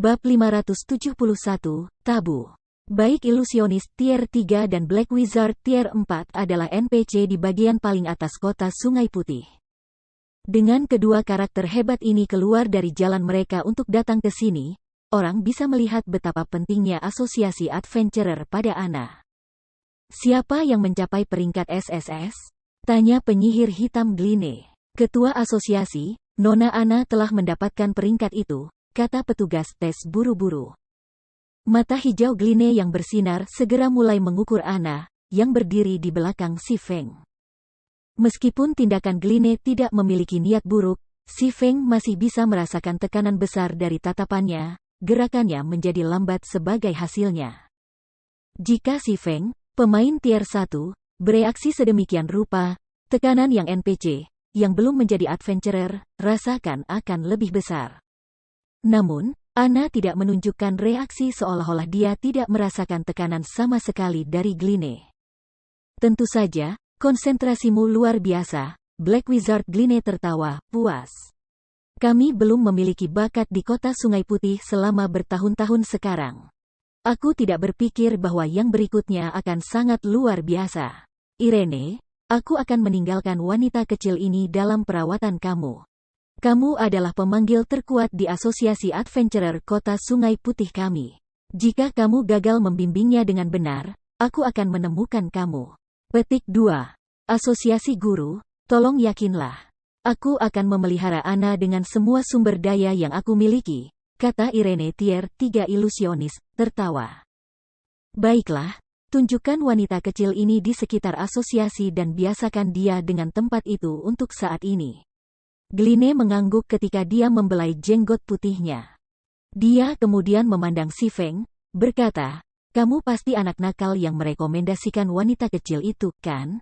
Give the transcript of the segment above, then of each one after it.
Bab 571, Tabu. Baik ilusionis Tier 3 dan Black Wizard Tier 4 adalah NPC di bagian paling atas kota Sungai Putih. Dengan kedua karakter hebat ini keluar dari jalan mereka untuk datang ke sini, orang bisa melihat betapa pentingnya asosiasi adventurer pada Ana. Siapa yang mencapai peringkat SSS? Tanya penyihir hitam Gline. Ketua asosiasi, Nona Ana telah mendapatkan peringkat itu, kata petugas tes buru-buru. Mata hijau Gline yang bersinar segera mulai mengukur Ana, yang berdiri di belakang si Feng. Meskipun tindakan Gline tidak memiliki niat buruk, si Feng masih bisa merasakan tekanan besar dari tatapannya, gerakannya menjadi lambat sebagai hasilnya. Jika si Feng, pemain Tier 1, bereaksi sedemikian rupa, tekanan yang NPC, yang belum menjadi adventurer, rasakan akan lebih besar. Namun, Ana tidak menunjukkan reaksi seolah-olah dia tidak merasakan tekanan sama sekali dari Gline. Tentu saja, konsentrasimu luar biasa, Black Wizard. Gline tertawa, puas. Kami belum memiliki bakat di kota Sungai Putih selama bertahun-tahun sekarang. Aku tidak berpikir bahwa yang berikutnya akan sangat luar biasa. Irene, aku akan meninggalkan wanita kecil ini dalam perawatan kamu. Kamu adalah pemanggil terkuat di Asosiasi Adventurer Kota Sungai Putih kami. Jika kamu gagal membimbingnya dengan benar, aku akan menemukan kamu. Petik 2. Asosiasi Guru, tolong yakinlah. Aku akan memelihara Ana dengan semua sumber daya yang aku miliki, kata Irene Tier 3 ilusionis, tertawa. Baiklah, tunjukkan wanita kecil ini di sekitar asosiasi dan biasakan dia dengan tempat itu untuk saat ini. Gline mengangguk ketika dia membelai jenggot putihnya. Dia kemudian memandang si Feng, berkata, kamu pasti anak nakal yang merekomendasikan wanita kecil itu, kan?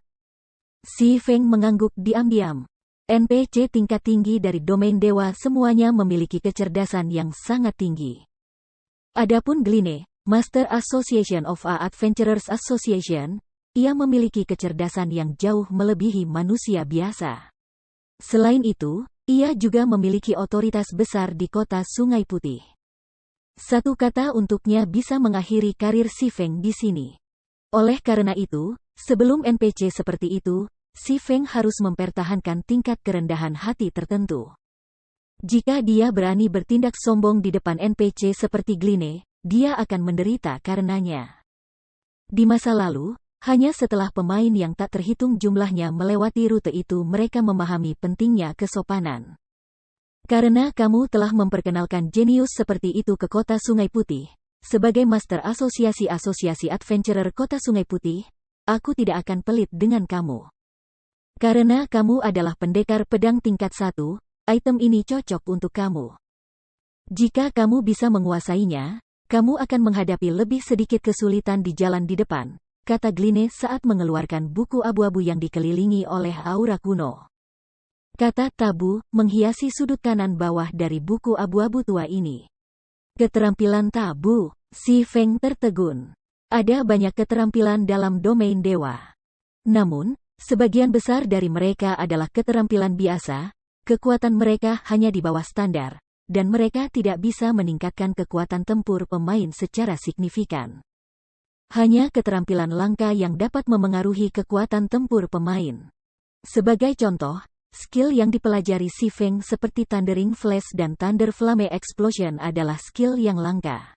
Si Feng mengangguk diam-diam. NPC tingkat tinggi dari domain dewa semuanya memiliki kecerdasan yang sangat tinggi. Adapun Gline, Master Association of A Adventurers Association, ia memiliki kecerdasan yang jauh melebihi manusia biasa. Selain itu, ia juga memiliki otoritas besar di kota Sungai Putih. Satu kata untuknya bisa mengakhiri karir si Feng di sini. Oleh karena itu, sebelum NPC seperti itu, si Feng harus mempertahankan tingkat kerendahan hati tertentu. Jika dia berani bertindak sombong di depan NPC seperti Gline, dia akan menderita karenanya. Di masa lalu, hanya setelah pemain yang tak terhitung jumlahnya melewati rute itu mereka memahami pentingnya kesopanan. Karena kamu telah memperkenalkan jenius seperti itu ke kota Sungai Putih, sebagai Master Asosiasi Adventurer Kota Sungai Putih, aku tidak akan pelit dengan kamu. Karena kamu adalah pendekar pedang tingkat 1, item ini cocok untuk kamu. Jika kamu bisa menguasainya, kamu akan menghadapi lebih sedikit kesulitan di jalan di depan, kata Gline saat mengeluarkan buku abu-abu yang dikelilingi oleh aura kuno. Kata tabu menghiasi sudut kanan bawah dari buku abu-abu tua ini. Keterampilan tabu, si Feng tertegun. Ada banyak keterampilan dalam domain dewa. Namun, sebagian besar dari mereka adalah keterampilan biasa, kekuatan mereka hanya di bawah standar, dan mereka tidak bisa meningkatkan kekuatan tempur pemain secara signifikan. Hanya keterampilan langka yang dapat memengaruhi kekuatan tempur pemain. Sebagai contoh, skill yang dipelajari si Feng seperti Thundering Flash dan Thunder Flame Explosion adalah skill yang langka.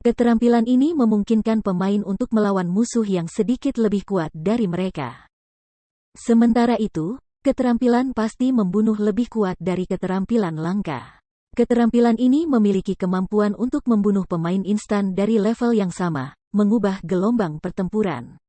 Keterampilan ini memungkinkan pemain untuk melawan musuh yang sedikit lebih kuat dari mereka. Sementara itu, keterampilan pasti membunuh lebih kuat dari keterampilan langka. Keterampilan ini memiliki kemampuan untuk membunuh pemain instan dari level yang sama, mengubah gelombang pertempuran.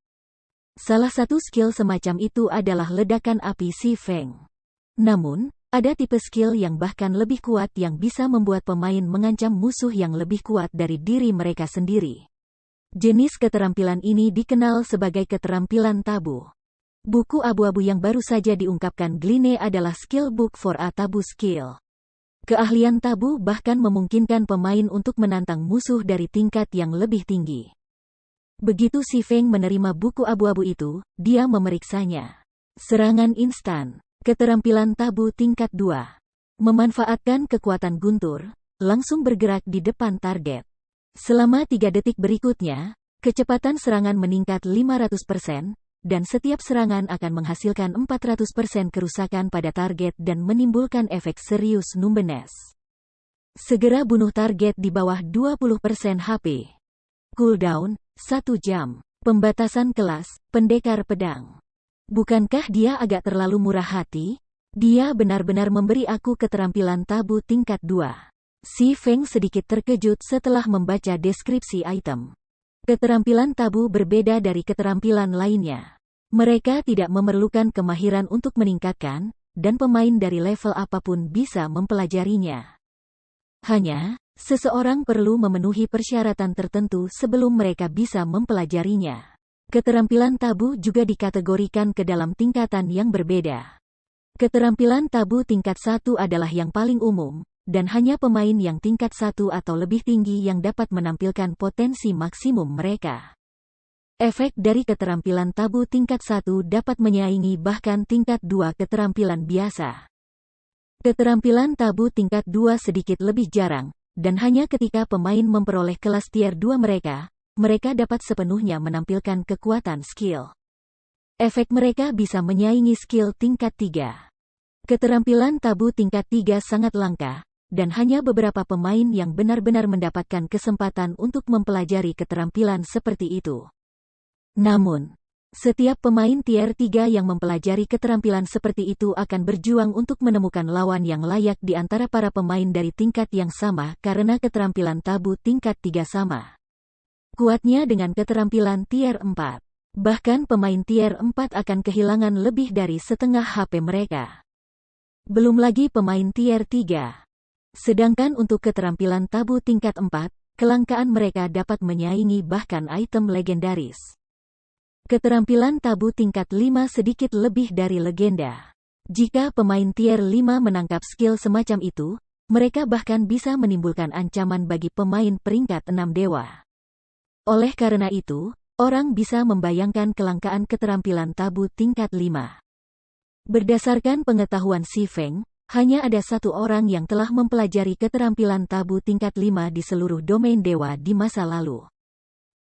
Salah satu skill semacam itu adalah ledakan api si Feng. Namun, ada tipe skill yang bahkan lebih kuat yang bisa membuat pemain mengancam musuh yang lebih kuat dari diri mereka sendiri. Jenis keterampilan ini dikenal sebagai keterampilan tabu. Buku abu-abu yang baru saja diungkapkan Gline adalah skill book for a tabu skill. Keahlian tabu bahkan memungkinkan pemain untuk menantang musuh dari tingkat yang lebih tinggi. Begitu Si Feng menerima buku abu-abu itu, dia memeriksanya. Serangan instan. Keterampilan tabu tingkat 2. Memanfaatkan kekuatan guntur, langsung bergerak di depan target. Selama 3 detik berikutnya, kecepatan serangan meningkat 500%, dan setiap serangan akan menghasilkan 400% kerusakan pada target dan menimbulkan efek serius numbness. Segera bunuh target di bawah 20% HP. Cooldown, 1 jam. Pembatasan kelas, pendekar pedang. Bukankah dia agak terlalu murah hati? Dia benar-benar memberi aku keterampilan tabu tingkat 2. Si Feng sedikit terkejut setelah membaca deskripsi item. Keterampilan tabu berbeda dari keterampilan lainnya. Mereka tidak memerlukan kemahiran untuk meningkatkan, dan pemain dari level apapun bisa mempelajarinya. Hanya, seseorang perlu memenuhi persyaratan tertentu sebelum mereka bisa mempelajarinya. Keterampilan tabu juga dikategorikan ke dalam tingkatan yang berbeda. Keterampilan tabu tingkat 1 adalah yang paling umum, dan hanya pemain yang tingkat 1 atau lebih tinggi yang dapat menampilkan potensi maksimum mereka. Efek dari keterampilan tabu tingkat 1 dapat menyaingi bahkan tingkat 2 keterampilan biasa. Keterampilan tabu tingkat 2 sedikit lebih jarang, dan hanya ketika pemain memperoleh kelas tier 2 mereka dapat sepenuhnya menampilkan kekuatan skill. Efek mereka bisa menyaingi skill tingkat 3. Keterampilan tabu tingkat 3 sangat langka, dan hanya beberapa pemain yang benar-benar mendapatkan kesempatan untuk mempelajari keterampilan seperti itu. Namun, setiap pemain tier 3 yang mempelajari keterampilan seperti itu akan berjuang untuk menemukan lawan yang layak di antara para pemain dari tingkat yang sama karena keterampilan tabu tingkat 3 sama kuatnya dengan keterampilan tier 4. Bahkan pemain tier 4 akan kehilangan lebih dari setengah HP mereka. Belum lagi pemain tier 3. Sedangkan untuk keterampilan tabu tingkat 4, kelangkaan mereka dapat menyaingi bahkan item legendaris. Keterampilan tabu tingkat 5 sedikit lebih dari legenda. Jika pemain tier 5 menangkap skill semacam itu, mereka bahkan bisa menimbulkan ancaman bagi pemain peringkat 6 dewa. Oleh karena itu, orang bisa membayangkan kelangkaan keterampilan tabu tingkat 5. Berdasarkan pengetahuan Si Feng, hanya ada satu orang yang telah mempelajari keterampilan tabu tingkat 5 di seluruh domain dewa di masa lalu.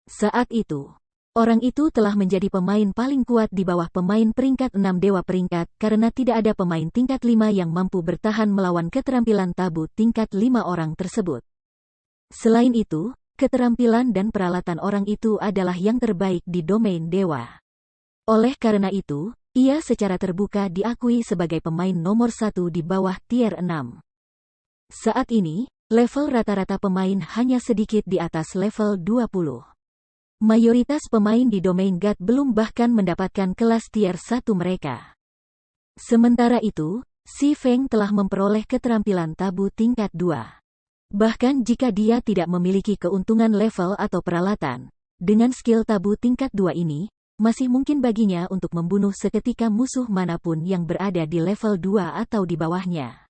Saat itu, orang itu telah menjadi pemain paling kuat di bawah pemain peringkat 6 dewa peringkat karena tidak ada pemain tingkat 5 yang mampu bertahan melawan keterampilan tabu tingkat 5 orang tersebut. Selain itu, keterampilan dan peralatan orang itu adalah yang terbaik di domain dewa. Oleh karena itu, ia secara terbuka diakui sebagai pemain nomor 1 di bawah tier 6. Saat ini, level rata-rata pemain hanya sedikit di atas level 20. Mayoritas pemain di domain God belum bahkan mendapatkan kelas tier 1 mereka. Sementara itu, Si Feng telah memperoleh keterampilan tabu tingkat 2. Bahkan jika dia tidak memiliki keuntungan level atau peralatan, dengan skill tabu tingkat 2 ini, masih mungkin baginya untuk membunuh seketika musuh manapun yang berada di level 2 atau di bawahnya.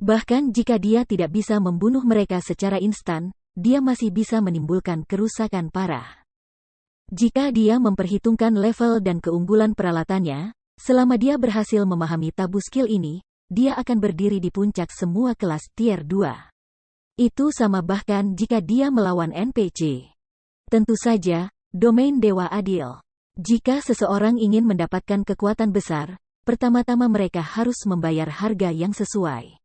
Bahkan jika dia tidak bisa membunuh mereka secara instan, dia masih bisa menimbulkan kerusakan parah. Jika dia memperhitungkan level dan keunggulan peralatannya, selama dia berhasil memahami tabu skill ini, dia akan berdiri di puncak semua kelas tier 2. Itu sama bahkan jika dia melawan NPC. Tentu saja, domain dewa adil. Jika seseorang ingin mendapatkan kekuatan besar, pertama-tama mereka harus membayar harga yang sesuai.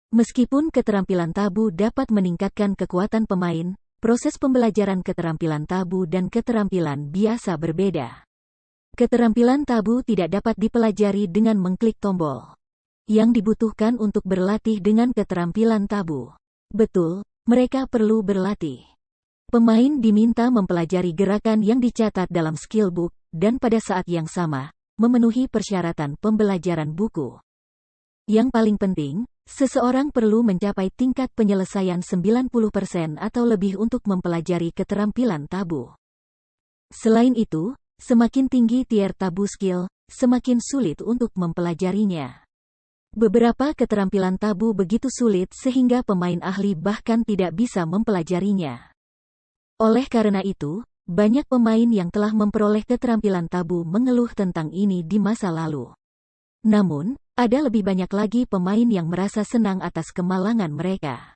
Meskipun keterampilan tabu dapat meningkatkan kekuatan pemain, proses pembelajaran keterampilan tabu dan keterampilan biasa berbeda. Keterampilan tabu tidak dapat dipelajari dengan mengklik tombol. Yang dibutuhkan untuk berlatih dengan keterampilan tabu. Betul, mereka perlu berlatih. Pemain diminta mempelajari gerakan yang dicatat dalam skill book, dan pada saat yang sama, memenuhi persyaratan pembelajaran buku. Yang paling penting, seseorang perlu mencapai tingkat penyelesaian 90% atau lebih untuk mempelajari keterampilan tabu. Selain itu, semakin tinggi tier tabu skill, semakin sulit untuk mempelajarinya. Beberapa keterampilan tabu begitu sulit sehingga pemain ahli bahkan tidak bisa mempelajarinya. Oleh karena itu, banyak pemain yang telah memperoleh keterampilan tabu mengeluh tentang ini di masa lalu. Namun, ada lebih banyak lagi pemain yang merasa senang atas kemalangan mereka.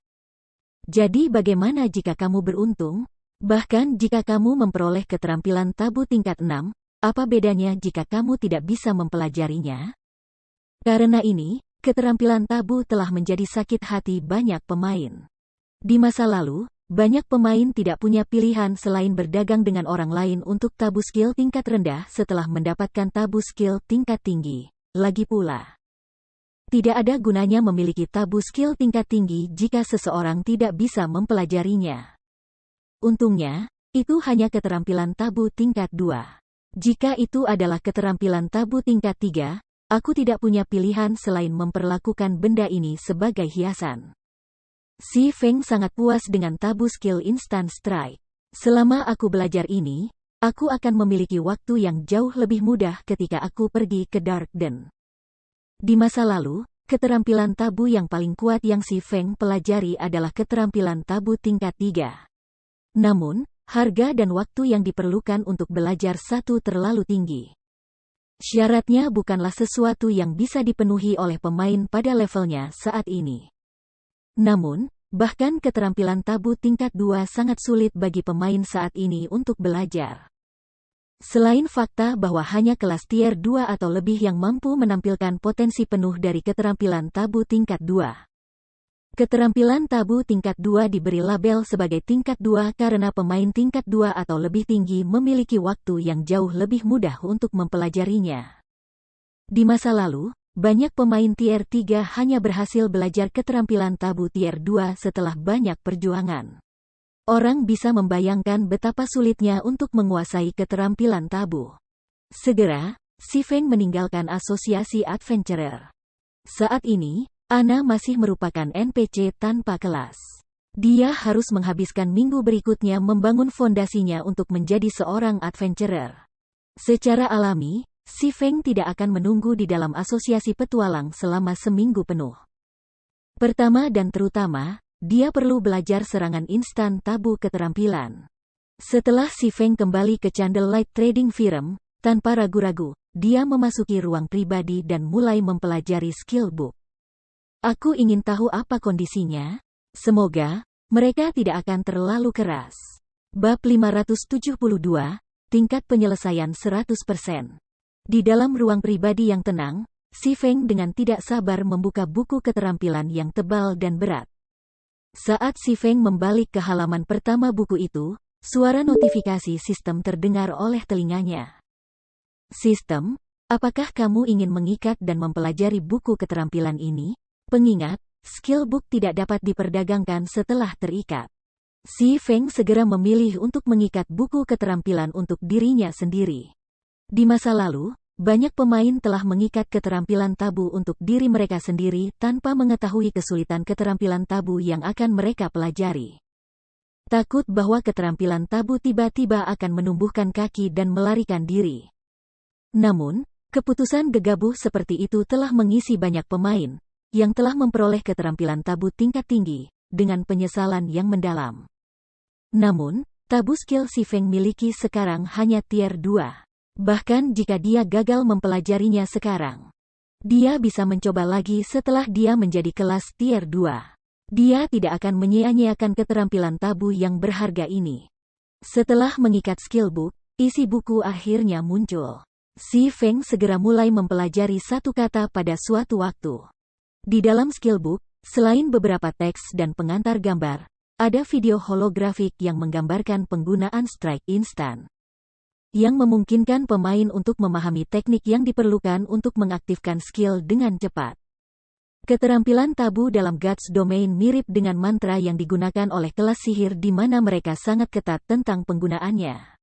Jadi bagaimana jika kamu beruntung? Bahkan jika kamu memperoleh keterampilan tabu tingkat 6, apa bedanya jika kamu tidak bisa mempelajarinya? Karena ini, keterampilan tabu telah menjadi sakit hati banyak pemain. Di masa lalu, banyak pemain tidak punya pilihan selain berdagang dengan orang lain untuk tabu skill tingkat rendah setelah mendapatkan tabu skill tingkat tinggi. Lagi pula, tidak ada gunanya memiliki tabu skill tingkat tinggi jika seseorang tidak bisa mempelajarinya. Untungnya, itu hanya keterampilan tabu tingkat 2. Jika itu adalah keterampilan tabu tingkat 3, aku tidak punya pilihan selain memperlakukan benda ini sebagai hiasan. Si Feng sangat puas dengan tabu skill Instant Strike. Selama aku belajar ini, aku akan memiliki waktu yang jauh lebih mudah ketika aku pergi ke Dark Den. Di masa lalu, keterampilan tabu yang paling kuat yang Si Feng pelajari adalah keterampilan tabu tingkat 3. Namun, harga dan waktu yang diperlukan untuk belajar satu terlalu tinggi. Syaratnya bukanlah sesuatu yang bisa dipenuhi oleh pemain pada levelnya saat ini. Namun, bahkan keterampilan tabu tingkat 2 sangat sulit bagi pemain saat ini untuk belajar. Selain fakta bahwa hanya kelas tier 2 atau lebih yang mampu menampilkan potensi penuh dari keterampilan tabu tingkat 2. Keterampilan tabu tingkat 2 diberi label sebagai tingkat 2 karena pemain tingkat 2 atau lebih tinggi memiliki waktu yang jauh lebih mudah untuk mempelajarinya. Di masa lalu, banyak pemain tier 3 hanya berhasil belajar keterampilan tabu tier 2 setelah banyak perjuangan. Orang bisa membayangkan betapa sulitnya untuk menguasai keterampilan tabu. Segera, Si Feng meninggalkan asosiasi adventurer. Saat ini, Ana masih merupakan NPC tanpa kelas. Dia harus menghabiskan minggu berikutnya membangun fondasinya untuk menjadi seorang adventurer. Secara alami, Si Feng tidak akan menunggu di dalam asosiasi petualang selama seminggu penuh. Pertama dan terutama, dia perlu belajar serangan instan tabu keterampilan. Setelah Si Feng kembali ke Candlelight Trading Firm, tanpa ragu-ragu, dia memasuki ruang pribadi dan mulai mempelajari skill book. Aku ingin tahu apa kondisinya. Semoga mereka tidak akan terlalu keras. Bab 572, tingkat penyelesaian 100%. Di dalam ruang pribadi yang tenang, Si Feng dengan tidak sabar membuka buku keterampilan yang tebal dan berat. Saat Si Feng membalik ke halaman pertama buku itu, suara notifikasi sistem terdengar oleh telinganya. Sistem, apakah kamu ingin mengikat dan mempelajari buku keterampilan ini? Pengingat, skill book tidak dapat diperdagangkan setelah terikat. Si Feng segera memilih untuk mengikat buku keterampilan untuk dirinya sendiri. Di masa lalu, banyak pemain telah mengikat keterampilan tabu untuk diri mereka sendiri tanpa mengetahui kesulitan keterampilan tabu yang akan mereka pelajari. Takut bahwa keterampilan tabu tiba-tiba akan menumbuhkan kaki dan melarikan diri. Namun, keputusan gegabah seperti itu telah mengisi banyak pemain yang telah memperoleh keterampilan tabu tingkat tinggi dengan penyesalan yang mendalam. Namun, tabu skill Si Feng miliki sekarang hanya tier 2. Bahkan jika dia gagal mempelajarinya sekarang, dia bisa mencoba lagi setelah dia menjadi kelas tier 2. Dia tidak akan menyia-nyiakan keterampilan tabu yang berharga ini. Setelah mengikat skill book, isi buku akhirnya muncul. Si Feng segera mulai mempelajari satu kata pada suatu waktu. Di dalam skill book, selain beberapa teks dan pengantar gambar, ada video holografik yang menggambarkan penggunaan strike instan, yang memungkinkan pemain untuk memahami teknik yang diperlukan untuk mengaktifkan skill dengan cepat. Keterampilan tabu dalam Gods Domain mirip dengan mantra yang digunakan oleh kelas sihir di mana mereka sangat ketat tentang penggunaannya.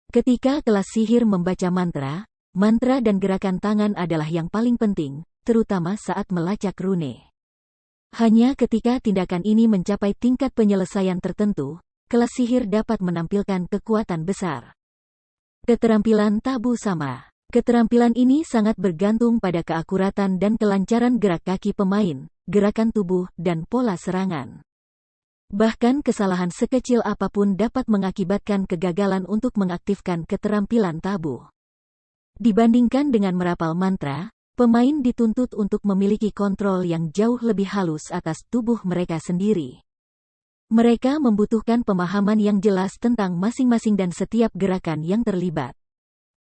Ketika kelas sihir membaca mantra, mantra dan gerakan tangan adalah yang paling penting, terutama saat melacak rune. Hanya ketika tindakan ini mencapai tingkat penyelesaian tertentu, kelas sihir dapat menampilkan kekuatan besar. Keterampilan tabu sama. Keterampilan ini sangat bergantung pada keakuratan dan kelancaran gerak kaki pemain, gerakan tubuh, dan pola serangan. Bahkan kesalahan sekecil apapun dapat mengakibatkan kegagalan untuk mengaktifkan keterampilan tabu. Dibandingkan dengan merapal mantra, pemain dituntut untuk memiliki kontrol yang jauh lebih halus atas tubuh mereka sendiri. Mereka membutuhkan pemahaman yang jelas tentang masing-masing dan setiap gerakan yang terlibat.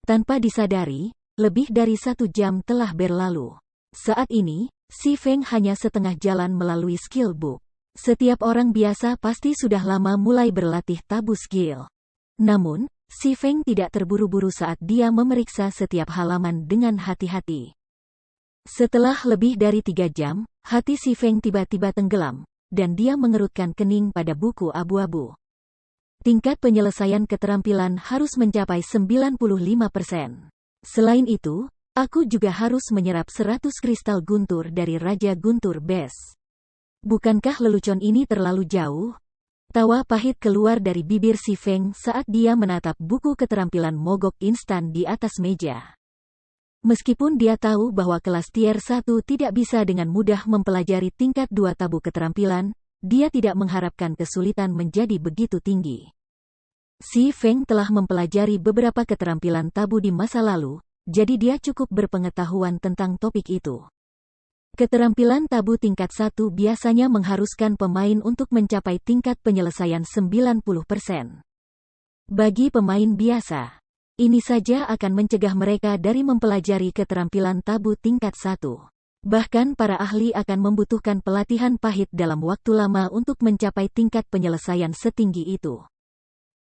Tanpa disadari, lebih dari 1 jam telah berlalu. Saat ini, Si Feng hanya setengah jalan melalui skill book. Setiap orang biasa pasti sudah lama mulai berlatih tabu skill. Namun, Si Feng tidak terburu-buru saat dia memeriksa setiap halaman dengan hati-hati. Setelah lebih dari 3 jam, hati Si Feng tiba-tiba tenggelam, dan dia mengerutkan kening pada buku abu-abu. Tingkat penyelesaian keterampilan harus mencapai 95%. Selain itu, aku juga harus menyerap 100 kristal guntur dari Raja Guntur Bes. Bukankah lelucon ini terlalu jauh? Tawa pahit keluar dari bibir Si Feng saat dia menatap buku keterampilan mogok instan di atas meja. Meskipun dia tahu bahwa kelas tier 1 tidak bisa dengan mudah mempelajari tingkat 2 tabu keterampilan, dia tidak mengharapkan kesulitan menjadi begitu tinggi. Si Feng telah mempelajari beberapa keterampilan tabu di masa lalu, jadi dia cukup berpengetahuan tentang topik itu. Keterampilan tabu tingkat 1 biasanya mengharuskan pemain untuk mencapai tingkat penyelesaian 90%. Bagi pemain biasa, ini saja akan mencegah mereka dari mempelajari keterampilan tabu tingkat 1. Bahkan para ahli akan membutuhkan pelatihan pahit dalam waktu lama untuk mencapai tingkat penyelesaian setinggi itu.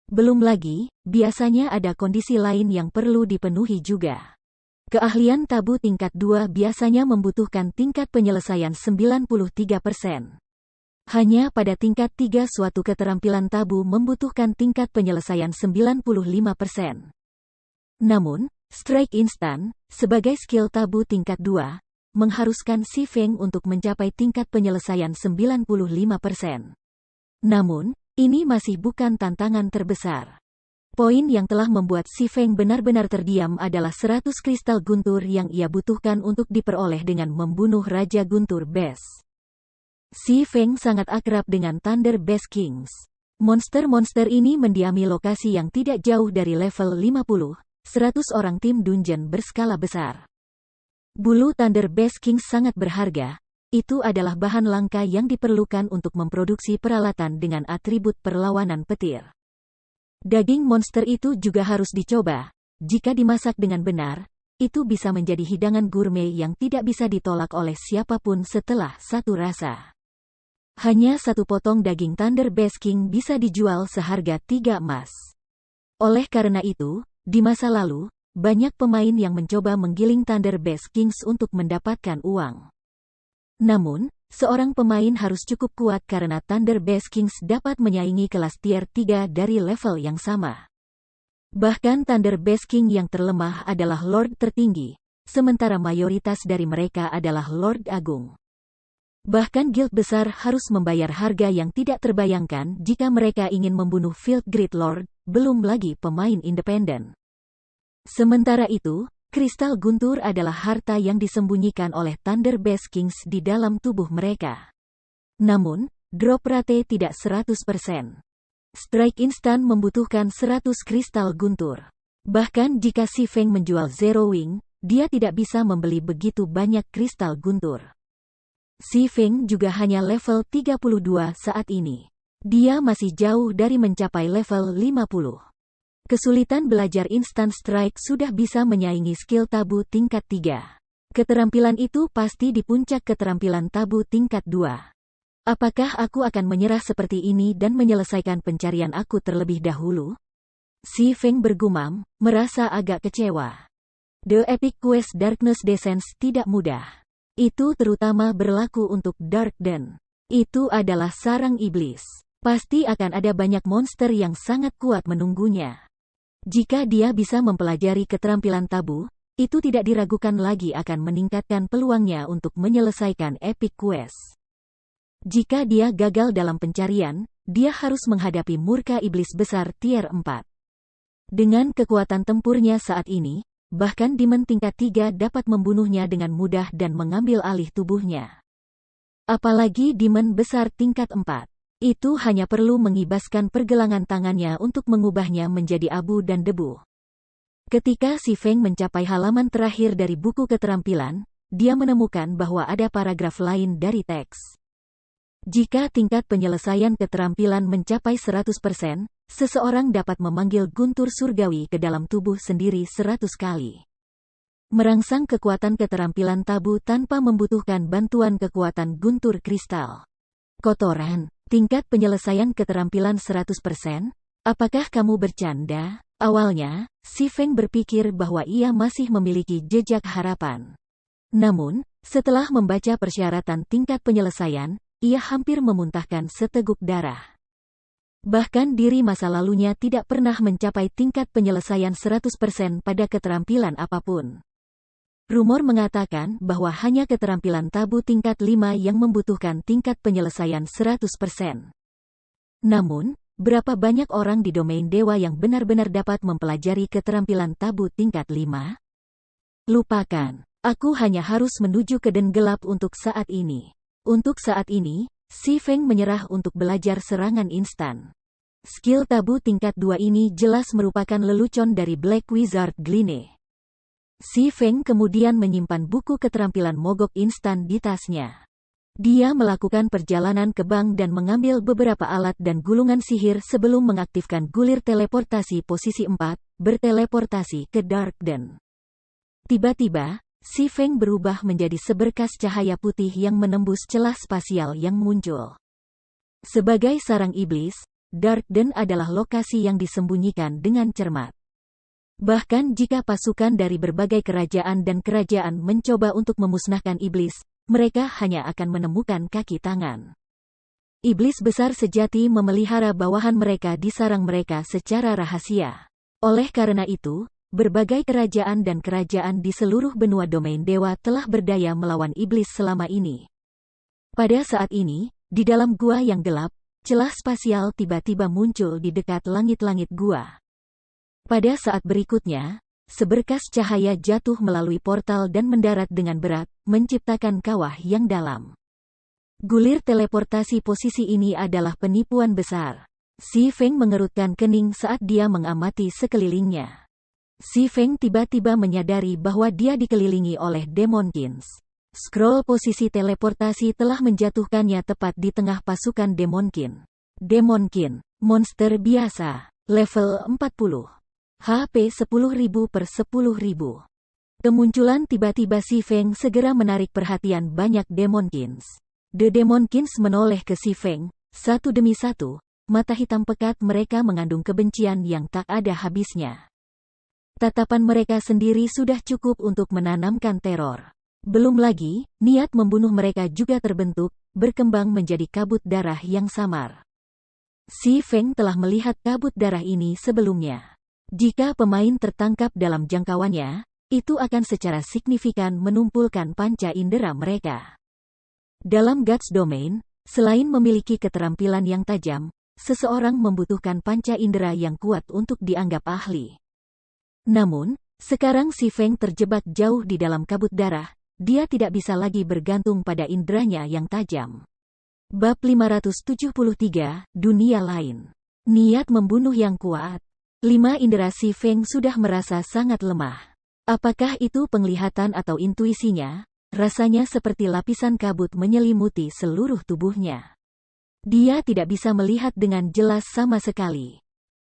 Belum lagi, biasanya ada kondisi lain yang perlu dipenuhi juga. Keahlian tabu tingkat 2 biasanya membutuhkan tingkat penyelesaian 93%. Hanya pada tingkat 3 suatu keterampilan tabu membutuhkan tingkat penyelesaian 95%. Namun, strike instan, sebagai skill tabu tingkat 2, mengharuskan Si Feng untuk mencapai tingkat penyelesaian 95%. Namun, ini masih bukan tantangan terbesar. Poin yang telah membuat Si Feng benar-benar terdiam adalah 100 kristal guntur yang ia butuhkan untuk diperoleh dengan membunuh Raja Guntur Bes. Si Feng sangat akrab dengan Thunder Bes Kings. Monster-monster ini mendiami lokasi yang tidak jauh dari level 50. 100 orang tim dungeon berskala besar. Bulu Thunder Bes Kings sangat berharga, itu adalah bahan langka yang diperlukan untuk memproduksi peralatan dengan atribut perlawanan petir. Daging monster itu juga harus dicoba, jika dimasak dengan benar, itu bisa menjadi hidangan gourmet yang tidak bisa ditolak oleh siapapun setelah satu rasa. Hanya 1 potong daging Thunder Bes King bisa dijual seharga 3 emas. Oleh karena itu, di masa lalu, banyak pemain yang mencoba menggiling Thunder Bes Kings untuk mendapatkan uang. Namun, seorang pemain harus cukup kuat karena Thunder Bes Kings dapat menyaingi kelas tier 3 dari level yang sama. Bahkan Thunder Bes King yang terlemah adalah Lord tertinggi, sementara mayoritas dari mereka adalah Lord Agung. Bahkan guild besar harus membayar harga yang tidak terbayangkan jika mereka ingin membunuh Field Great Lord, belum lagi pemain independen. Sementara itu, kristal guntur adalah harta yang disembunyikan oleh Thunder Bes Kings di dalam tubuh mereka. Namun, drop rate tidak 100%. Strike instan membutuhkan 100 kristal guntur. Bahkan jika Si Feng menjual Zero Wing, dia tidak bisa membeli begitu banyak kristal guntur. Si Feng juga hanya level 32 saat ini. Dia masih jauh dari mencapai level 50. Kesulitan belajar instant strike sudah bisa menyaingi skill tabu tingkat 3. Keterampilan itu pasti di puncak keterampilan tabu tingkat 2. Apakah aku akan menyerah seperti ini dan menyelesaikan pencarian aku terlebih dahulu? Si Feng bergumam, merasa agak kecewa. The Epic Quest Darkness Descents tidak mudah. Itu terutama berlaku untuk Dark Den. Itu adalah sarang iblis. Pasti akan ada banyak monster yang sangat kuat menunggunya. Jika dia bisa mempelajari keterampilan tabu, itu tidak diragukan lagi akan meningkatkan peluangnya untuk menyelesaikan Epic Quest. Jika dia gagal dalam pencarian, dia harus menghadapi murka iblis besar tier 4. Dengan kekuatan tempurnya saat ini, bahkan Demon tingkat 3 dapat membunuhnya dengan mudah dan mengambil alih tubuhnya. Apalagi Demon besar tingkat 4. Itu hanya perlu mengibaskan pergelangan tangannya untuk mengubahnya menjadi abu dan debu. Ketika Si Feng mencapai halaman terakhir dari buku keterampilan, dia menemukan bahwa ada paragraf lain dari teks. Jika tingkat penyelesaian keterampilan mencapai 100%, seseorang dapat memanggil guntur surgawi ke dalam tubuh sendiri 100 kali. Merangsang kekuatan keterampilan tabu tanpa membutuhkan bantuan kekuatan guntur kristal. Kotoran, tingkat penyelesaian keterampilan 100%? Apakah kamu bercanda? Awalnya, Si Feng berpikir bahwa ia masih memiliki jejak harapan. Namun, setelah membaca persyaratan tingkat penyelesaian, ia hampir memuntahkan seteguk darah. Bahkan diri masa lalunya tidak pernah mencapai tingkat penyelesaian 100% pada keterampilan apapun. Rumor mengatakan bahwa hanya keterampilan tabu tingkat 5 yang membutuhkan tingkat penyelesaian 100%. Namun, berapa banyak orang di domain dewa yang benar-benar dapat mempelajari keterampilan tabu tingkat 5? Lupakan, aku hanya harus menuju ke den gelap untuk saat ini. Untuk saat ini, Si Feng menyerah untuk belajar serangan instan. Skill tabu tingkat 2 ini jelas merupakan lelucon dari Black Wizard Gline. Si Feng kemudian menyimpan buku keterampilan mogok instan di tasnya. Dia melakukan perjalanan ke bank dan mengambil beberapa alat dan gulungan sihir sebelum mengaktifkan gulir teleportasi posisi 4, berteleportasi ke Dark Den. Tiba-tiba, Si Feng berubah menjadi seberkas cahaya putih yang menembus celah spasial yang muncul. Sebagai sarang iblis, Dark Den adalah lokasi yang disembunyikan dengan cermat. Bahkan jika pasukan dari berbagai kerajaan dan kerajaan mencoba untuk memusnahkan iblis, mereka hanya akan menemukan kaki tangan. Iblis besar sejati memelihara bawahan mereka di sarang mereka secara rahasia. Oleh karena itu, berbagai kerajaan dan kerajaan di seluruh benua domain dewa telah berdaya melawan iblis selama ini. Pada saat ini, di dalam gua yang gelap, celah spasial tiba-tiba muncul di dekat langit-langit gua. Pada saat berikutnya, seberkas cahaya jatuh melalui portal dan mendarat dengan berat, menciptakan kawah yang dalam. Gulir teleportasi posisi ini adalah penipuan besar. Si Feng mengerutkan kening saat dia mengamati sekelilingnya. Si Feng tiba-tiba menyadari bahwa dia dikelilingi oleh Demonkins. Scroll posisi teleportasi telah menjatuhkannya tepat di tengah pasukan Demonkin. Demonkin, monster biasa, level 40. HP 10.000 per 10.000. Kemunculan tiba-tiba Si Feng segera menarik perhatian banyak Demonkins. The Demonkins menoleh ke Si Feng, satu demi satu, mata hitam pekat mereka mengandung kebencian yang tak ada habisnya. Tatapan mereka sendiri sudah cukup untuk menanamkan teror. Belum lagi, niat membunuh mereka juga terbentuk, berkembang menjadi kabut darah yang samar. Si Feng telah melihat kabut darah ini sebelumnya. Jika pemain tertangkap dalam jangkauannya, itu akan secara signifikan menumpulkan panca indera mereka. Dalam Guts Domain, selain memiliki keterampilan yang tajam, seseorang membutuhkan panca indera yang kuat untuk dianggap ahli. Namun, sekarang Si Feng terjebak jauh di dalam kabut darah, dia tidak bisa lagi bergantung pada inderanya yang tajam. Bab 573, Dunia Lain. Niat membunuh yang kuat. 5 indera Si Feng sudah merasa sangat lemah. Apakah itu penglihatan atau intuisinya? Rasanya seperti lapisan kabut menyelimuti seluruh tubuhnya. Dia tidak bisa melihat dengan jelas sama sekali.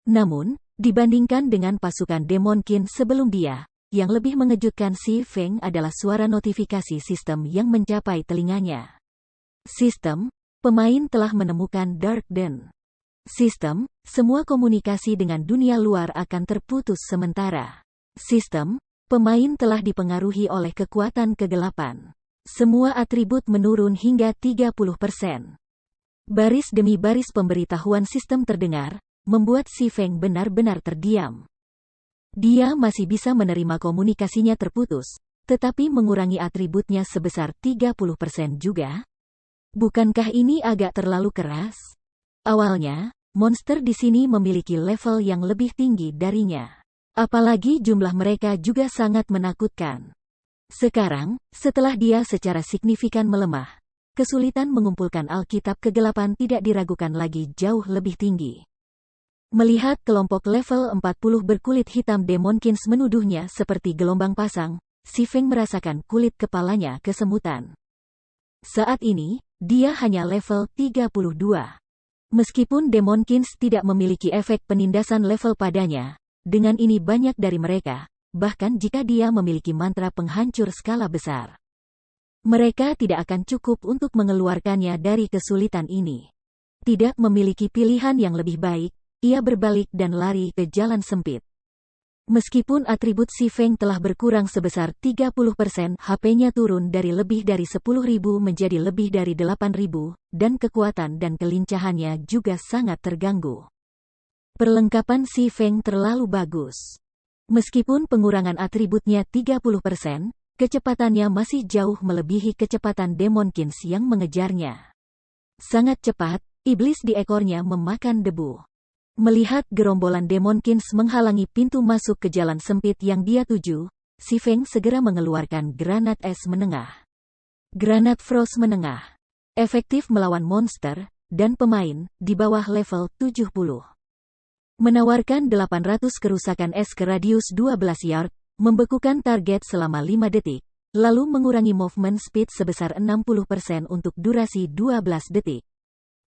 Namun, dibandingkan dengan pasukan Demonkin sebelum dia, yang lebih mengejutkan Si Feng adalah suara notifikasi sistem yang mencapai telinganya. Sistem, pemain telah menemukan Dark Den. Sistem, semua komunikasi dengan dunia luar akan terputus sementara. Sistem, pemain telah dipengaruhi oleh kekuatan kegelapan. Semua atribut menurun hingga 30%. Baris demi baris pemberitahuan sistem terdengar, membuat Si Feng benar-benar terdiam. Dia masih bisa menerima komunikasinya terputus, tetapi mengurangi atributnya sebesar 30% juga? Bukankah ini agak terlalu keras? Awalnya, monster di sini memiliki level yang lebih tinggi darinya. Apalagi jumlah mereka juga sangat menakutkan. Sekarang, setelah dia secara signifikan melemah, kesulitan mengumpulkan Alkitab Kegelapan tidak diragukan lagi jauh lebih tinggi. Melihat kelompok level 40 berkulit hitam Demonkins menuduhnya seperti gelombang pasang, Si Feng merasakan kulit kepalanya kesemutan. Saat ini, dia hanya level 32. Meskipun Demonkins tidak memiliki efek penindasan level padanya, dengan ini banyak dari mereka, bahkan jika dia memiliki mantra penghancur skala besar, mereka tidak akan cukup untuk mengeluarkannya dari kesulitan ini. Tidak memiliki pilihan yang lebih baik, ia berbalik dan lari ke jalan sempit. Meskipun atribut Si Feng telah berkurang sebesar 30%, HP-nya turun dari lebih dari 10.000 menjadi lebih dari 8.000, dan kekuatan dan kelincahannya juga sangat terganggu. Perlengkapan Si Feng terlalu bagus. Meskipun pengurangan atributnya 30%, kecepatannya masih jauh melebihi kecepatan Demonkins yang mengejarnya. Sangat cepat, iblis di ekornya memakan debu. Melihat gerombolan Demonkins menghalangi pintu masuk ke jalan sempit yang dia tuju, Si Feng segera mengeluarkan granat es menengah. Granat Frost menengah. Efektif melawan monster, dan pemain, di bawah level 70. Menawarkan 800 kerusakan es ke radius 12 yard, membekukan target selama 5 detik, lalu mengurangi movement speed sebesar 60% untuk durasi 12 detik.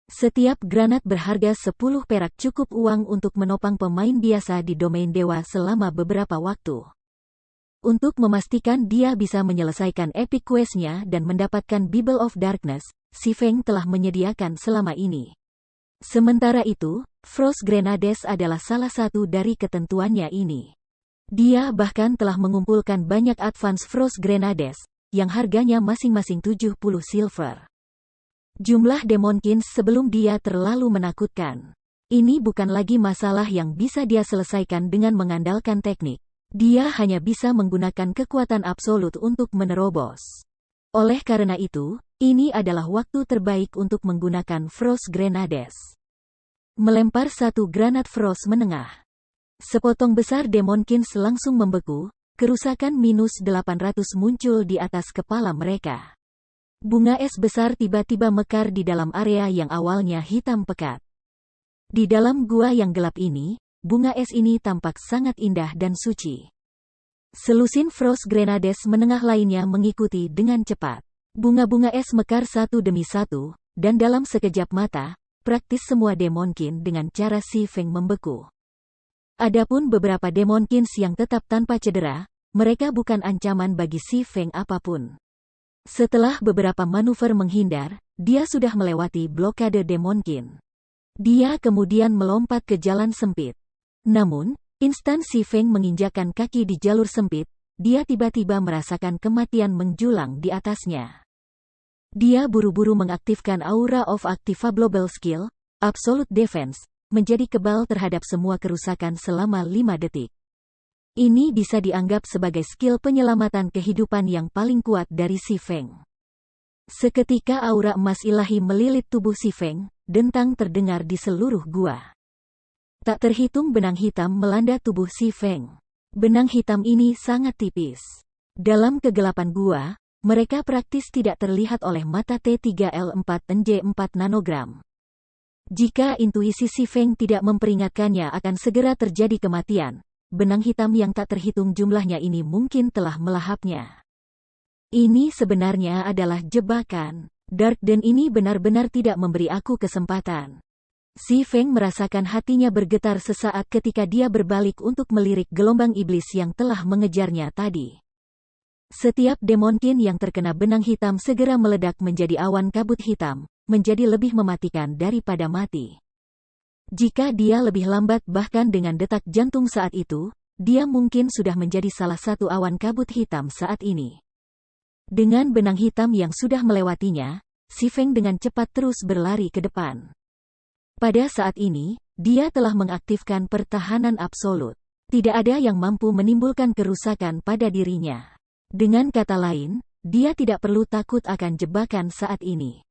Setiap granat berharga 10 perak cukup uang untuk menopang pemain biasa di domain dewa selama beberapa waktu. Untuk memastikan dia bisa menyelesaikan epic quest-nya dan mendapatkan Bible of Darkness, Si Feng telah menyediakan selama ini. Sementara itu, Frost Grenades adalah salah satu dari ketentuannya ini. Dia bahkan telah mengumpulkan banyak Advance Frost Grenades, yang harganya masing-masing 70 silver. Jumlah Demonkins sebelum dia terlalu menakutkan. Ini bukan lagi masalah yang bisa dia selesaikan dengan mengandalkan teknik. Dia hanya bisa menggunakan kekuatan absolut untuk menerobos. Oleh karena itu, ini adalah waktu terbaik untuk menggunakan Frost Grenades. Melempar satu granat Frost menengah. Sepotong besar Demonkins langsung membeku, kerusakan -800 muncul di atas kepala mereka. Bunga es besar tiba-tiba mekar di dalam area yang awalnya hitam pekat. Di dalam gua yang gelap ini, bunga es ini tampak sangat indah dan suci. Selusin Frost Grenades menengah lainnya mengikuti dengan cepat. Bunga-bunga es mekar satu demi satu, dan dalam sekejap mata, praktis semua Demonkin dengan cara Si Feng membeku. Adapun beberapa Demonkins yang tetap tanpa cedera, mereka bukan ancaman bagi Si Feng apapun. Setelah beberapa manuver menghindar, dia sudah melewati blokade Demonkin. Dia kemudian melompat ke jalan sempit. Namun, instan Si Feng menginjakkan kaki di jalur sempit, dia tiba-tiba merasakan kematian menjulang di atasnya. Dia buru-buru mengaktifkan Aura of Activable Skill, Absolute Defense, menjadi kebal terhadap semua kerusakan selama 5 detik. Ini bisa dianggap sebagai skill penyelamatan kehidupan yang paling kuat dari Si Feng. Seketika aura emas ilahi melilit tubuh Si Feng, dentang terdengar di seluruh gua. Tak terhitung benang hitam melanda tubuh Si Feng. Benang hitam ini sangat tipis. Dalam kegelapan gua, mereka praktis tidak terlihat oleh mata T3L4NJ4 nanogram. Jika intuisi Si Feng tidak memperingatkannya akan segera terjadi kematian, benang hitam yang tak terhitung jumlahnya ini mungkin telah melahapnya. Ini sebenarnya adalah jebakan. Dark Den ini benar-benar tidak memberi aku kesempatan. Si Feng merasakan hatinya bergetar sesaat ketika dia berbalik untuk melirik gelombang iblis yang telah mengejarnya tadi. Setiap Demonkin yang terkena benang hitam segera meledak menjadi awan kabut hitam, menjadi lebih mematikan daripada mati. Jika dia lebih lambat bahkan dengan detak jantung saat itu, dia mungkin sudah menjadi salah satu awan kabut hitam saat ini. Dengan benang hitam yang sudah melewatinya, Si Feng dengan cepat terus berlari ke depan. Pada saat ini, dia telah mengaktifkan pertahanan absolut. Tidak ada yang mampu menimbulkan kerusakan pada dirinya. Dengan kata lain, dia tidak perlu takut akan jebakan saat ini.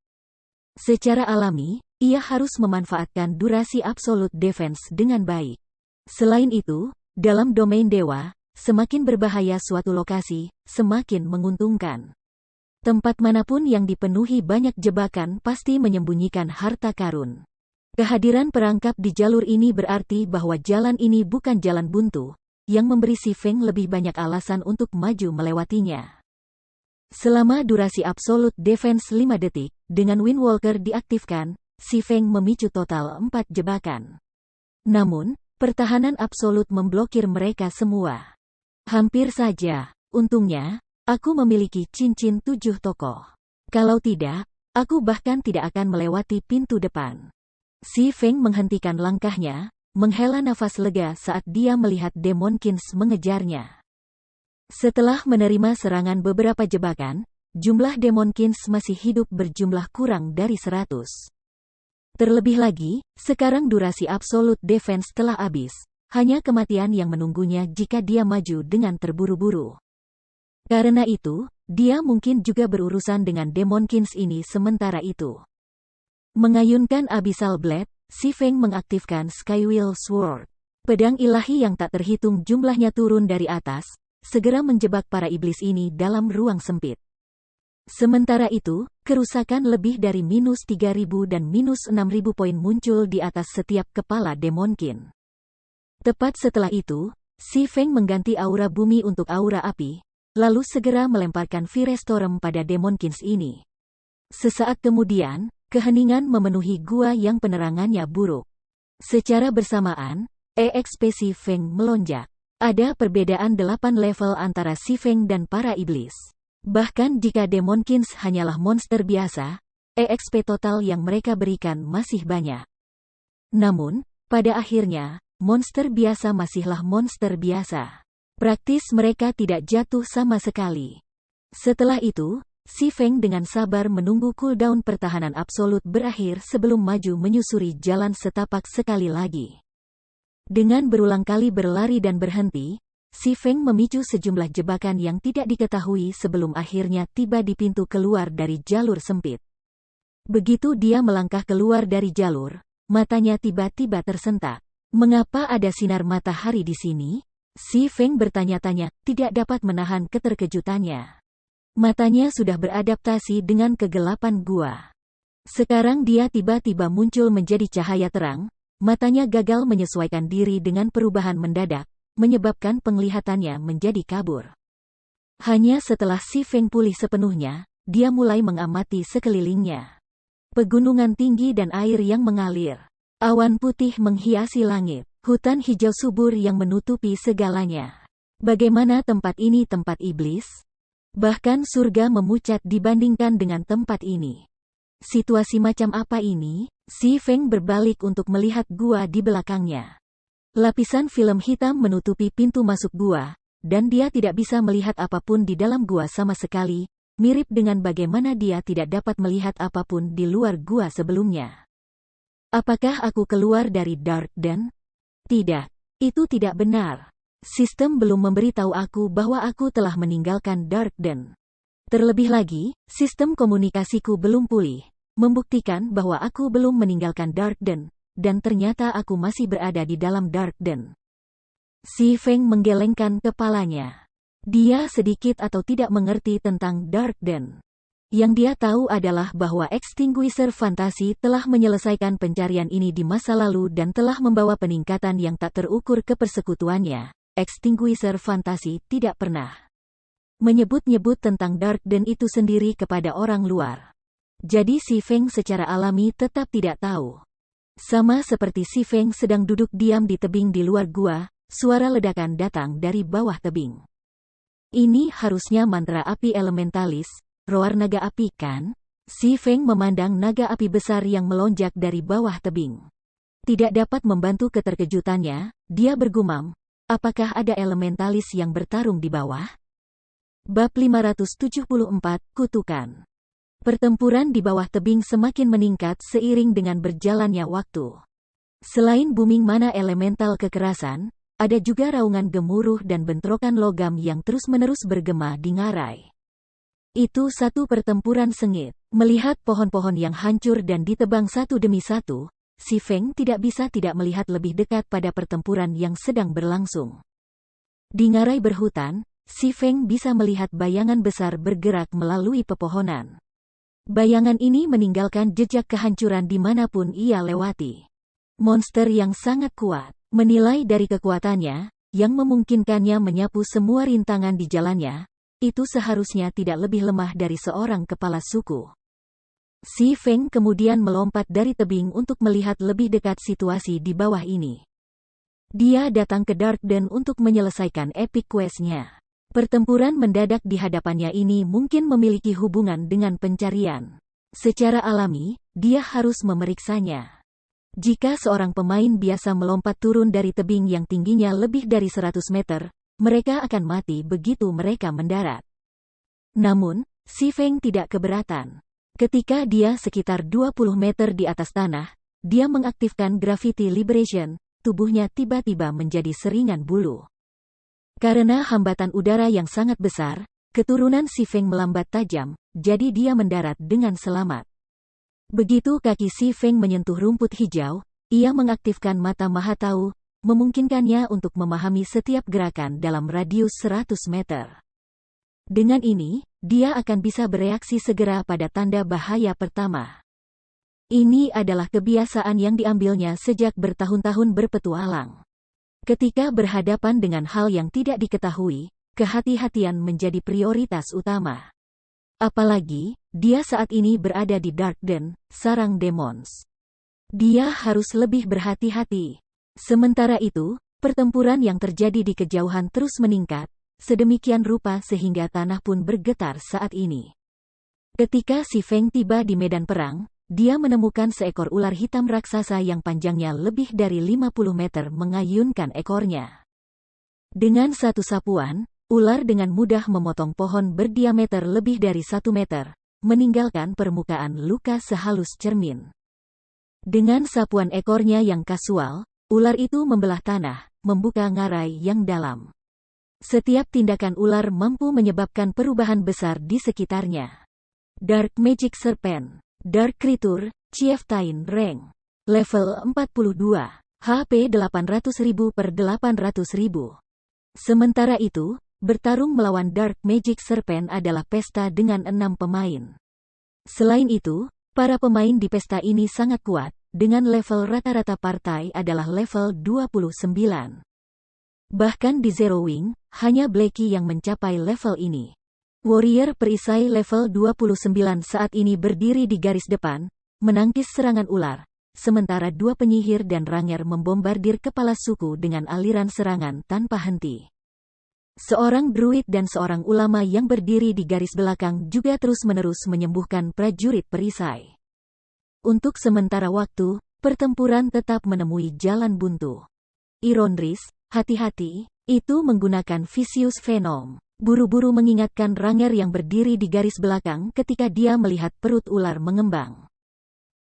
Secara alami, ia harus memanfaatkan durasi absolute defense dengan baik. Selain itu, dalam domain dewa, semakin berbahaya suatu lokasi, semakin menguntungkan. Tempat manapun yang dipenuhi banyak jebakan pasti menyembunyikan harta karun. Kehadiran perangkap di jalur ini berarti bahwa jalan ini bukan jalan buntu, yang memberi Si Feng lebih banyak alasan untuk maju melewatinya. Selama durasi Absolute Defense 5 detik, dengan Windwalker diaktifkan, Si Feng memicu total 4 jebakan. Namun, pertahanan Absolute memblokir mereka semua. Hampir saja. Untungnya, aku memiliki cincin 7 tokoh. Kalau tidak, aku bahkan tidak akan melewati pintu depan. Si Feng menghentikan langkahnya, menghela nafas lega saat dia melihat Demonkins mengejarnya. Setelah menerima serangan beberapa jebakan, jumlah Demonkins masih hidup berjumlah kurang dari 100. Terlebih lagi, sekarang durasi Absolute Defense telah habis. Hanya kematian yang menunggunya jika dia maju dengan terburu-buru. Karena itu, dia mungkin juga berurusan dengan Demonkins ini sementara itu. Mengayunkan Abyssal Blade, Si Feng mengaktifkan Skywheel Sword. Pedang ilahi yang tak terhitung jumlahnya turun dari atas, segera menjebak para iblis ini dalam ruang sempit. Sementara itu, kerusakan lebih dari -3.000 dan -6.000 poin muncul di atas setiap kepala Demonkin. Tepat setelah itu, Si Feng mengganti aura bumi untuk aura api, lalu segera melemparkan Firestorm pada Demonkins ini. Sesaat kemudian, keheningan memenuhi gua yang penerangannya buruk. Secara bersamaan, EXP Si Feng melonjak. Ada perbedaan 8 level antara Si Feng dan para iblis. Bahkan jika Demonkins hanyalah monster biasa, EXP total yang mereka berikan masih banyak. Namun, pada akhirnya, monster biasa masihlah monster biasa. Praktis mereka tidak jatuh sama sekali. Setelah itu, Si Feng dengan sabar menunggu cooldown pertahanan absolut berakhir sebelum maju menyusuri jalan setapak sekali lagi. Dengan berulang kali berlari dan berhenti, Si Feng memicu sejumlah jebakan yang tidak diketahui sebelum akhirnya tiba di pintu keluar dari jalur sempit. Begitu dia melangkah keluar dari jalur, matanya tiba-tiba tersentak. Mengapa ada sinar matahari di sini? Si Feng bertanya-tanya, tidak dapat menahan keterkejutannya. Matanya sudah beradaptasi dengan kegelapan gua. Sekarang dia tiba-tiba muncul menjadi cahaya terang, matanya gagal menyesuaikan diri dengan perubahan mendadak, menyebabkan penglihatannya menjadi kabur. Hanya setelah Si Feng pulih sepenuhnya, dia mulai mengamati sekelilingnya. Pegunungan tinggi dan air yang mengalir. Awan putih menghiasi langit, hutan hijau subur yang menutupi segalanya. Bagaimana tempat ini tempat iblis? Bahkan surga memucat dibandingkan dengan tempat ini. Situasi macam apa ini? Si Feng berbalik untuk melihat gua di belakangnya. Lapisan film hitam menutupi pintu masuk gua, dan dia tidak bisa melihat apapun di dalam gua sama sekali, mirip dengan bagaimana dia tidak dapat melihat apapun di luar gua sebelumnya. Apakah aku keluar dari Dark Den? Tidak, itu tidak benar. Sistem belum memberitahu aku bahwa aku telah meninggalkan Dark Den. Terlebih lagi, sistem komunikasiku belum pulih, membuktikan bahwa aku belum meninggalkan Dark Den, dan ternyata aku masih berada di dalam Dark Den. Si Feng menggelengkan kepalanya. Dia sedikit atau tidak mengerti tentang Dark Den. Yang dia tahu adalah bahwa Extinguisher Fantasi telah menyelesaikan pencarian ini di masa lalu dan telah membawa peningkatan yang tak terukur ke persekutuannya. Extinguisher Fantasi tidak pernah menyebut-nyebut tentang Dark Den itu sendiri kepada orang luar. Jadi Si Feng secara alami tetap tidak tahu. Sama seperti Si Feng sedang duduk diam di tebing di luar gua, suara ledakan datang dari bawah tebing. Ini harusnya mantra api elementalis, roar naga api kan? Si Feng memandang naga api besar yang melonjak dari bawah tebing. Tidak dapat membantu keterkejutannya, dia bergumam, apakah ada elementalis yang bertarung di bawah? Bab 574, Kutukan. Pertempuran di bawah tebing semakin meningkat seiring dengan berjalannya waktu. Selain booming mana elemental kekerasan, ada juga raungan gemuruh dan bentrokan logam yang terus-menerus bergema di ngarai. Itu satu pertempuran sengit. Melihat pohon-pohon yang hancur dan ditebang satu demi satu, Si Feng tidak bisa tidak melihat lebih dekat pada pertempuran yang sedang berlangsung. Di ngarai berhutan, Si Feng bisa melihat bayangan besar bergerak melalui pepohonan. Bayangan ini meninggalkan jejak kehancuran dimanapun ia lewati. Monster yang sangat kuat, menilai dari kekuatannya, yang memungkinkannya menyapu semua rintangan di jalannya, itu seharusnya tidak lebih lemah dari seorang kepala suku. Si Feng kemudian melompat dari tebing untuk melihat lebih dekat situasi di bawah ini. Dia datang ke Dark Den untuk menyelesaikan epic quest-nya. Pertempuran mendadak di hadapannya ini mungkin memiliki hubungan dengan pencarian. Secara alami, dia harus memeriksanya. Jika seorang pemain biasa melompat turun dari tebing yang tingginya lebih dari 100 meter, mereka akan mati begitu mereka mendarat. Namun, Si Feng tidak keberatan. Ketika dia sekitar 20 meter di atas tanah, dia mengaktifkan Gravity Liberation, tubuhnya tiba-tiba menjadi seringan bulu. Karena hambatan udara yang sangat besar, keturunan Si Feng melambat tajam, jadi dia mendarat dengan selamat. Begitu kaki Si Feng menyentuh rumput hijau, ia mengaktifkan mata Mahatau, memungkinkannya untuk memahami setiap gerakan dalam radius 100 meter. Dengan ini, dia akan bisa bereaksi segera pada tanda bahaya pertama. Ini adalah kebiasaan yang diambilnya sejak bertahun-tahun berpetualang. Ketika berhadapan dengan hal yang tidak diketahui, kehati-hatian menjadi prioritas utama. Apalagi, dia saat ini berada di Dark Den, sarang demons. Dia harus lebih berhati-hati. Sementara itu, pertempuran yang terjadi di kejauhan terus meningkat, sedemikian rupa sehingga tanah pun bergetar saat ini. Ketika Si Feng tiba di medan perang, dia menemukan seekor ular hitam raksasa yang panjangnya lebih dari 50 meter mengayunkan ekornya. Dengan satu sapuan, ular dengan mudah memotong pohon berdiameter lebih dari 1 meter, meninggalkan permukaan luka sehalus cermin. Dengan sapuan ekornya yang kasual, ular itu membelah tanah, membuka ngarai yang dalam. Setiap tindakan ular mampu menyebabkan perubahan besar di sekitarnya. Dark Magic Serpent, Dark Creature, Chieftain Rank. Level 42. HP 800.000 per 800.000. Sementara itu, bertarung melawan Dark Magic Serpent adalah pesta dengan 6 pemain. Selain itu, para pemain di pesta ini sangat kuat, dengan level rata-rata partai adalah level 29. Bahkan di Zero Wing, hanya Blackie yang mencapai level ini. Warrior perisai level 29 saat ini berdiri di garis depan, menangkis serangan ular, sementara dua penyihir dan ranger membombardir kepala suku dengan aliran serangan tanpa henti. Seorang druid dan seorang ulama yang berdiri di garis belakang juga terus-menerus menyembuhkan prajurit perisai. Untuk sementara waktu, pertempuran tetap menemui jalan buntu. Irondris, hati-hati, itu menggunakan Vicious Venom. Buru-buru mengingatkan ranger yang berdiri di garis belakang ketika dia melihat perut ular mengembang.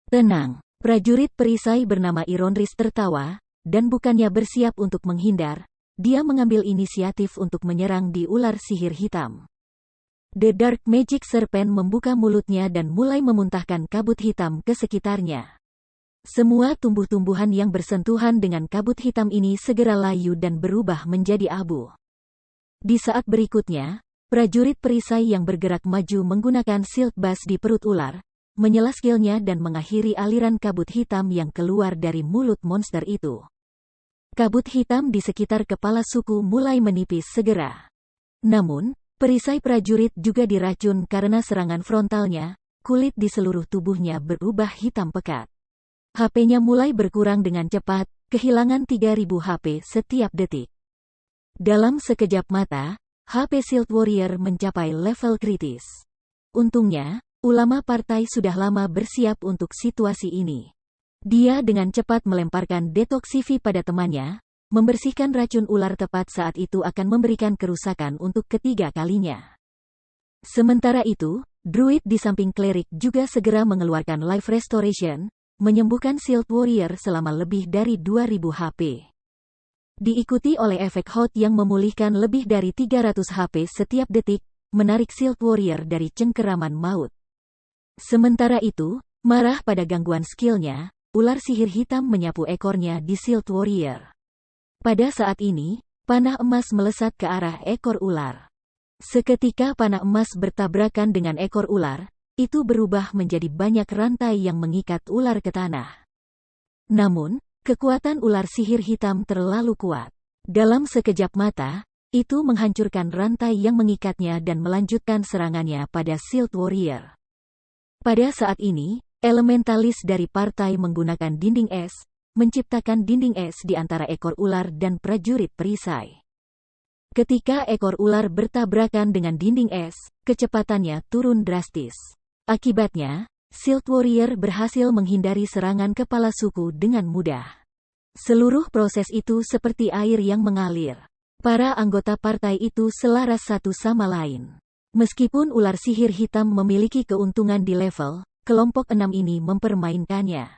Tenang, prajurit perisai bernama Irondris tertawa, dan bukannya bersiap untuk menghindar, dia mengambil inisiatif untuk menyerang di ular sihir hitam. The Dark Magic Serpent membuka mulutnya dan mulai memuntahkan kabut hitam ke sekitarnya. Semua tumbuh-tumbuhan yang bersentuhan dengan kabut hitam ini segera layu dan berubah menjadi abu. Di saat berikutnya, prajurit perisai yang bergerak maju menggunakan Shield Bash di perut ular, menyela skillnya dan mengakhiri aliran kabut hitam yang keluar dari mulut monster itu. Kabut hitam di sekitar kepala suku mulai menipis segera. Namun, perisai prajurit juga diracun karena serangan frontalnya, kulit di seluruh tubuhnya berubah hitam pekat. HP-nya mulai berkurang dengan cepat, kehilangan 3000 HP setiap detik. Dalam sekejap mata, HP Shield Warrior mencapai level kritis. Untungnya, ulama partai sudah lama bersiap untuk situasi ini. Dia dengan cepat melemparkan detoksifi pada temannya, membersihkan racun ular tepat saat itu akan memberikan kerusakan untuk ketiga kalinya. Sementara itu, druid di samping klerik juga segera mengeluarkan Life Restoration, menyembuhkan Shield Warrior selama lebih dari 2000 HP. Diikuti oleh efek hot yang memulihkan lebih dari 300 HP setiap detik, menarik Shield Warrior dari cengkeraman maut. Sementara itu, marah pada gangguan skillnya, ular sihir hitam menyapu ekornya di Shield Warrior. Pada saat ini, panah emas melesat ke arah ekor ular. Seketika panah emas bertabrakan dengan ekor ular, itu berubah menjadi banyak rantai yang mengikat ular ke tanah. Namun, kekuatan ular sihir hitam terlalu kuat. Dalam sekejap mata, itu menghancurkan rantai yang mengikatnya dan melanjutkan serangannya pada Shield Warrior. Pada saat ini, elementalis dari partai menggunakan dinding es, menciptakan dinding es di antara ekor ular dan prajurit perisai. Ketika ekor ular bertabrakan dengan dinding es, kecepatannya turun drastis. Akibatnya, Shield Warrior berhasil menghindari serangan kepala suku dengan mudah. Seluruh proses itu seperti air yang mengalir. Para anggota partai itu selaras satu sama lain. Meskipun ular sihir hitam memiliki keuntungan di level, kelompok 6 ini mempermainkannya.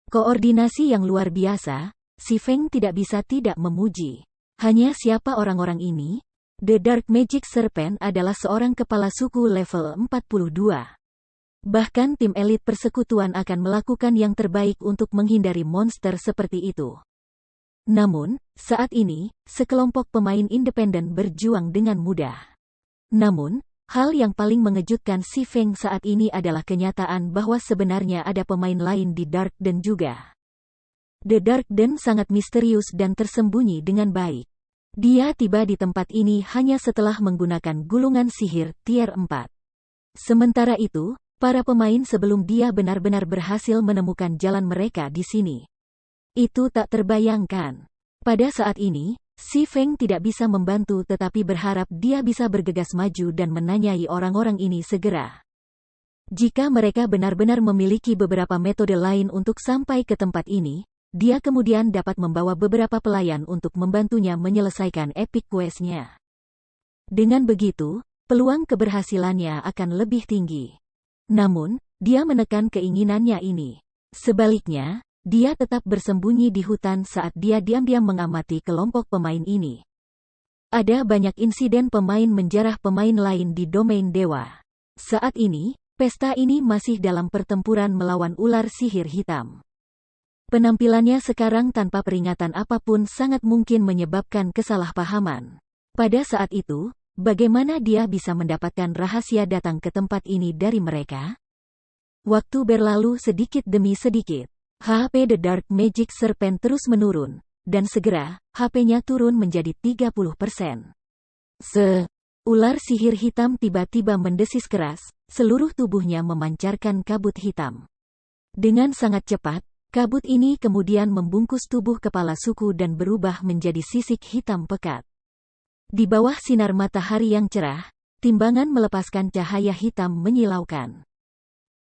Koordinasi yang luar biasa, Si Feng tidak bisa tidak memuji. Hanya siapa orang-orang ini? The Dark Magic Serpent adalah seorang kepala suku level 42. Bahkan tim elit persekutuan akan melakukan yang terbaik untuk menghindari monster seperti itu. Namun, saat ini, sekelompok pemain independen berjuang dengan mudah. Namun, hal yang paling mengejutkan Si Feng saat ini adalah kenyataan bahwa sebenarnya ada pemain lain di Dark Den juga. The Dark Den sangat misterius dan tersembunyi dengan baik. Dia tiba di tempat ini hanya setelah menggunakan gulungan sihir tier 4. Sementara itu, para pemain sebelum dia benar-benar berhasil menemukan jalan mereka di sini. Itu tak terbayangkan. Pada saat ini, Si Feng tidak bisa membantu tetapi berharap dia bisa bergegas maju dan menanyai orang-orang ini segera. Jika mereka benar-benar memiliki beberapa metode lain untuk sampai ke tempat ini, dia kemudian dapat membawa beberapa pelayan untuk membantunya menyelesaikan epic quest-nya. Dengan begitu, peluang keberhasilannya akan lebih tinggi. Namun, dia menekan keinginannya ini. Sebaliknya, dia tetap bersembunyi di hutan saat dia diam-diam mengamati kelompok pemain ini. Ada banyak insiden pemain menjarah pemain lain di domain dewa. Saat ini, pesta ini masih dalam pertempuran melawan ular sihir hitam. Penampilannya sekarang tanpa peringatan apapun sangat mungkin menyebabkan kesalahpahaman. Pada saat itu, bagaimana dia bisa mendapatkan rahasia datang ke tempat ini dari mereka? Waktu berlalu sedikit demi sedikit. HP The Dark Magic Serpent terus menurun, dan segera, HP-nya turun menjadi 30%. Ular sihir hitam tiba-tiba mendesis keras, seluruh tubuhnya memancarkan kabut hitam. Dengan sangat cepat, kabut ini kemudian membungkus tubuh kepala suku dan berubah menjadi sisik hitam pekat. Di bawah sinar matahari yang cerah, timbangan melepaskan cahaya hitam menyilaukan.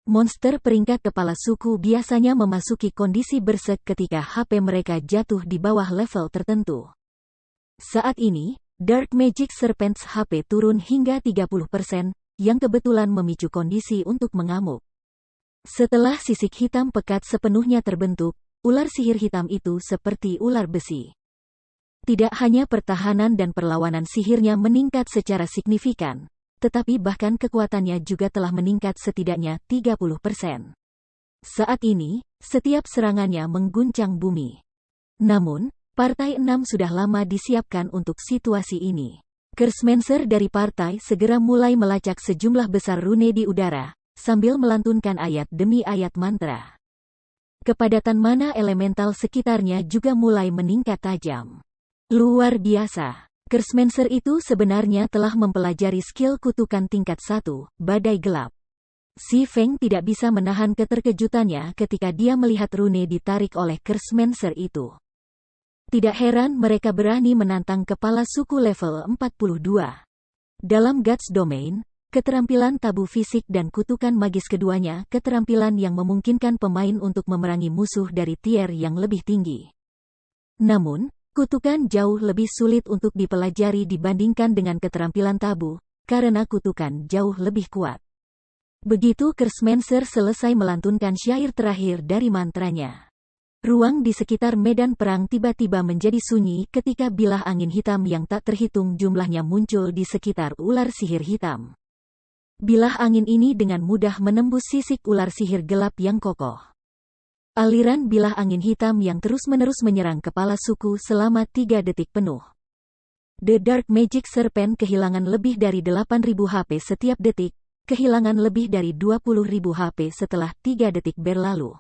Monster peringkat kepala suku biasanya memasuki kondisi bersek ketika HP mereka jatuh di bawah level tertentu. Saat ini, Dark Magic Serpent's HP turun hingga 30%, yang kebetulan memicu kondisi untuk mengamuk. Setelah sisik hitam pekat sepenuhnya terbentuk, ular sihir hitam itu seperti ular besi. Tidak hanya pertahanan dan perlawanan sihirnya meningkat secara signifikan, tetapi bahkan kekuatannya juga telah meningkat setidaknya 30%. Saat ini, setiap serangannya mengguncang bumi. Namun, Partai 6 sudah lama disiapkan untuk situasi ini. Cursemanger dari partai segera mulai melacak sejumlah besar rune di udara, sambil melantunkan ayat demi ayat mantra. Kepadatan mana elemental sekitarnya juga mulai meningkat tajam. Luar biasa. Cursemanger itu sebenarnya telah mempelajari skill kutukan tingkat 1, badai gelap. Si Feng tidak bisa menahan keterkejutannya ketika dia melihat rune ditarik oleh Cursemanger itu. Tidak heran mereka berani menantang kepala suku level 42. Dalam Guts Domain, keterampilan tabu fisik dan kutukan magis keduanya keterampilan yang memungkinkan pemain untuk memerangi musuh dari tier yang lebih tinggi. Namun, kutukan jauh lebih sulit untuk dipelajari dibandingkan dengan keterampilan tabu, karena kutukan jauh lebih kuat. Begitu Cursemanger selesai melantunkan syair terakhir dari mantranya, ruang di sekitar medan perang tiba-tiba menjadi sunyi ketika bilah angin hitam yang tak terhitung jumlahnya muncul di sekitar ular sihir hitam. Bilah angin ini dengan mudah menembus sisik ular sihir gelap yang kokoh. Aliran bilah angin hitam yang terus-menerus menyerang kepala suku selama 3 detik penuh. The Dark Magic Serpent kehilangan lebih dari 8.000 HP setiap detik, kehilangan lebih dari 20.000 HP setelah 3 detik berlalu.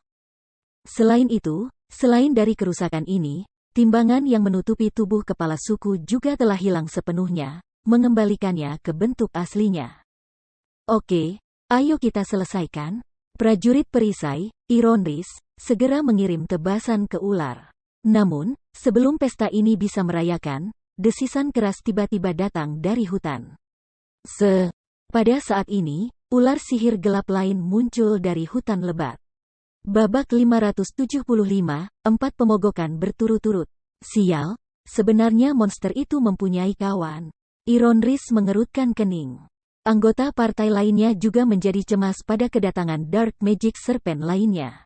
Selain itu, selain dari kerusakan ini, timbangan yang menutupi tubuh kepala suku juga telah hilang sepenuhnya, mengembalikannya ke bentuk aslinya. Oke, ayo kita selesaikan. Prajurit perisai, Ironris, segera mengirim tebasan ke ular. Namun, sebelum pesta ini bisa merayakan, desisan keras tiba-tiba datang dari hutan. Pada saat ini, ular sihir gelap lain muncul dari hutan lebat. Babak 575, 4 pemogokan berturut-turut. Sial, sebenarnya monster itu mempunyai kawan. Ironris mengerutkan kening. Anggota partai lainnya juga menjadi cemas pada kedatangan Dark Magic Serpent lainnya.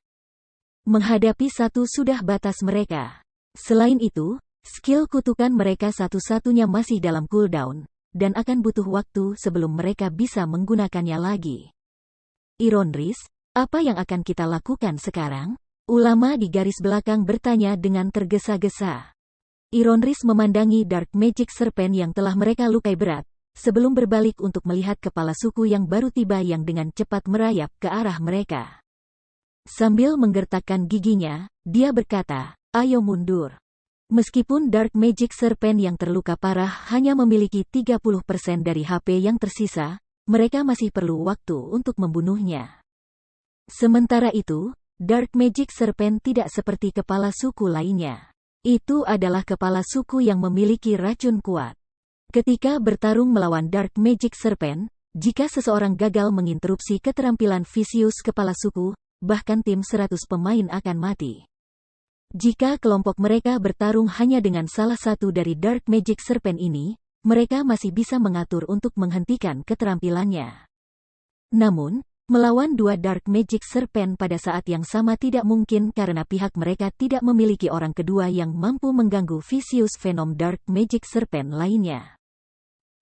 Menghadapi satu sudah batas mereka. Selain itu, skill kutukan mereka satu-satunya masih dalam cooldown, dan akan butuh waktu sebelum mereka bisa menggunakannya lagi. Ironris, apa yang akan kita lakukan sekarang? Ulama di garis belakang bertanya dengan tergesa-gesa. Ironris memandangi Dark Magic Serpent yang telah mereka lukai berat, sebelum berbalik untuk melihat kepala suku yang baru tiba yang dengan cepat merayap ke arah mereka. Sambil menggertakkan giginya, dia berkata, "Ayo mundur." Meskipun Dark Magic Serpent yang terluka parah hanya memiliki 30% dari HP yang tersisa, mereka masih perlu waktu untuk membunuhnya. Sementara itu, Dark Magic Serpent tidak seperti kepala suku lainnya. Itu adalah kepala suku yang memiliki racun kuat. Ketika bertarung melawan Dark Magic Serpent, jika seseorang gagal menginterupsi keterampilan Vicious kepala suku, bahkan tim 100 pemain akan mati. Jika kelompok mereka bertarung hanya dengan salah satu dari Dark Magic Serpent ini, mereka masih bisa mengatur untuk menghentikan keterampilannya. Namun, melawan dua Dark Magic Serpent pada saat yang sama tidak mungkin karena pihak mereka tidak memiliki orang kedua yang mampu mengganggu Vicious Venom Dark Magic Serpent lainnya.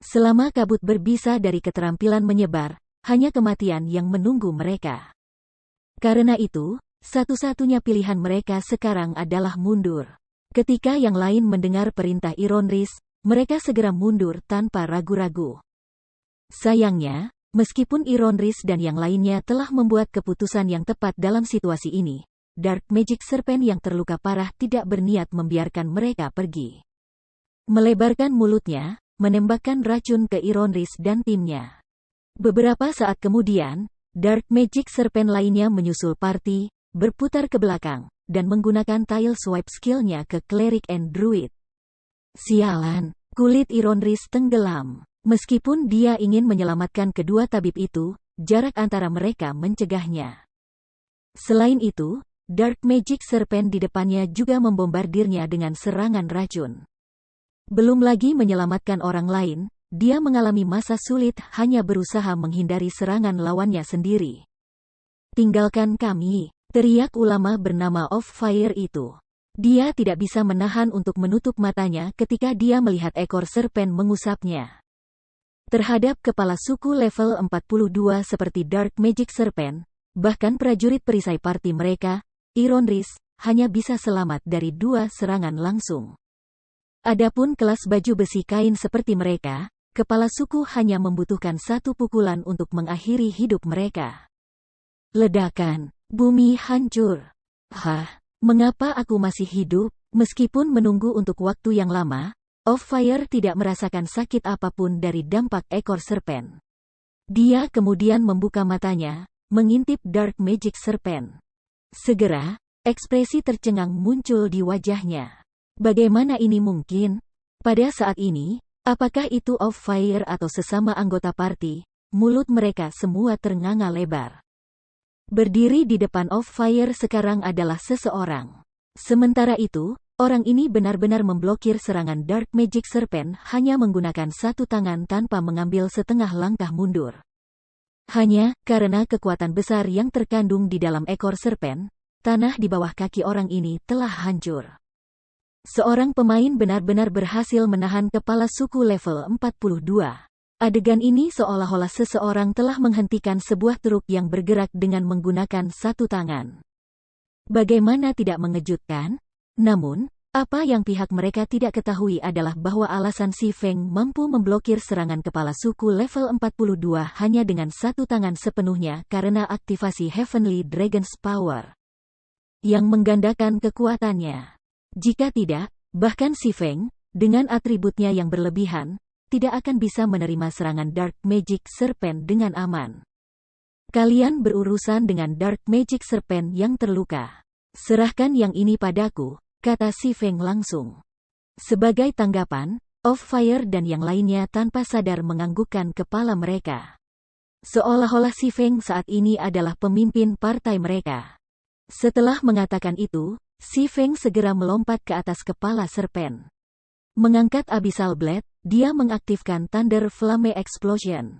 Selama kabut berbisa dari keterampilan menyebar, hanya kematian yang menunggu mereka. Karena itu, satu-satunya pilihan mereka sekarang adalah mundur. Ketika yang lain mendengar perintah Ironris, mereka segera mundur tanpa ragu-ragu. Sayangnya, meskipun Ironris dan yang lainnya telah membuat keputusan yang tepat dalam situasi ini, Dark Magic Serpent yang terluka parah tidak berniat membiarkan mereka pergi. Melebarkan mulutnya, menembakkan racun ke Ironris dan timnya. Beberapa saat kemudian, Dark Magic Serpent lainnya menyusul party, berputar ke belakang, dan menggunakan tile swipe skill-nya ke Cleric and Druid. Sialan, kulit Ironris tenggelam. Meskipun dia ingin menyelamatkan kedua tabib itu, jarak antara mereka mencegahnya. Selain itu, Dark Magic Serpent di depannya juga membombardirnya dengan serangan racun. Belum lagi menyelamatkan orang lain, dia mengalami masa sulit hanya berusaha menghindari serangan lawannya sendiri. "Tinggalkan kami," teriak ulama bernama Of Fire itu. Dia tidak bisa menahan untuk menutup matanya ketika dia melihat ekor serpen mengusapnya. Terhadap kepala suku level 42 seperti Dark Magic Serpent, bahkan prajurit perisai party mereka, Ironris, hanya bisa selamat dari 2 serangan langsung. Adapun kelas baju besi kain seperti mereka, kepala suku hanya membutuhkan 1 pukulan untuk mengakhiri hidup mereka. Ledakan. Bumi hancur. Mengapa aku masih hidup? Meskipun menunggu untuk waktu yang lama, Of Fire tidak merasakan sakit apapun dari dampak ekor serpen. Dia kemudian membuka matanya, mengintip Dark Magic Serpent. Segera, ekspresi tercengang muncul di wajahnya. Bagaimana ini mungkin? Pada saat ini, apakah itu Of Fire atau sesama anggota party? Mulut mereka semua ternganga lebar. Berdiri di depan Of Fire sekarang adalah seseorang. Sementara itu, orang ini benar-benar memblokir serangan Dark Magic Serpent hanya menggunakan 1 tangan tanpa mengambil setengah langkah mundur. Hanya karena kekuatan besar yang terkandung di dalam ekor serpen, tanah di bawah kaki orang ini telah hancur. Seorang pemain benar-benar berhasil menahan kepala suku level 42. Adegan ini seolah-olah seseorang telah menghentikan sebuah truk yang bergerak dengan menggunakan 1 tangan. Bagaimana tidak mengejutkan? Namun, Apa yang pihak mereka tidak ketahui adalah bahwa alasan Si Feng mampu memblokir serangan kepala suku level 42 hanya dengan satu tangan sepenuhnya karena aktivasi Heavenly Dragon's Power yang menggandakan kekuatannya. Jika tidak, bahkan Si Feng, dengan atributnya yang berlebihan, tidak akan bisa menerima serangan Dark Magic Serpent dengan aman. Kalian berurusan dengan Dark Magic Serpent yang terluka. Serahkan yang ini padaku, kata Si Feng langsung. Sebagai tanggapan, Off-Fire dan yang lainnya tanpa sadar menganggukkan kepala mereka. Seolah-olah Si Feng saat ini adalah pemimpin partai mereka. Setelah mengatakan itu, Si Feng segera melompat ke atas kepala serpen. Mengangkat Abyssal Blade, dia mengaktifkan Thunder Flame Explosion.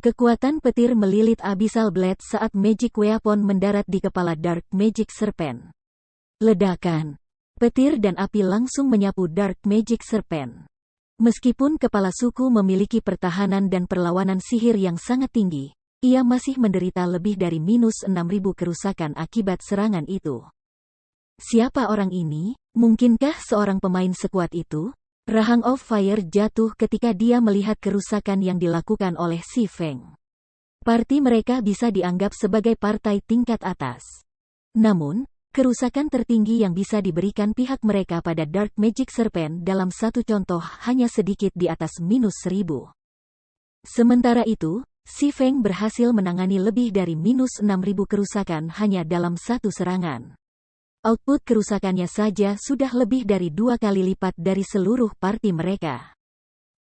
Kekuatan petir melilit Abyssal Blade saat Magic Weapon mendarat di kepala Dark Magic Serpent. Ledakan. Petir dan api langsung menyapu Dark Magic Serpent. Meskipun kepala suku memiliki pertahanan dan perlawanan sihir yang sangat tinggi, ia masih menderita lebih dari minus 6.000 kerusakan akibat serangan itu. Siapa orang ini? Mungkinkah seorang pemain sekuat itu? Rahang Off-Fire jatuh ketika dia melihat kerusakan yang dilakukan oleh Si Feng. Parti mereka bisa dianggap sebagai partai tingkat atas. Namun, kerusakan tertinggi yang bisa diberikan pihak mereka pada Dark Magic Serpent dalam satu contoh hanya sedikit di atas minus 1000. Sementara itu, Si Feng berhasil menangani lebih dari minus 6.000 kerusakan hanya dalam satu serangan. Output kerusakannya saja sudah lebih dari 2 kali lipat dari seluruh parti mereka.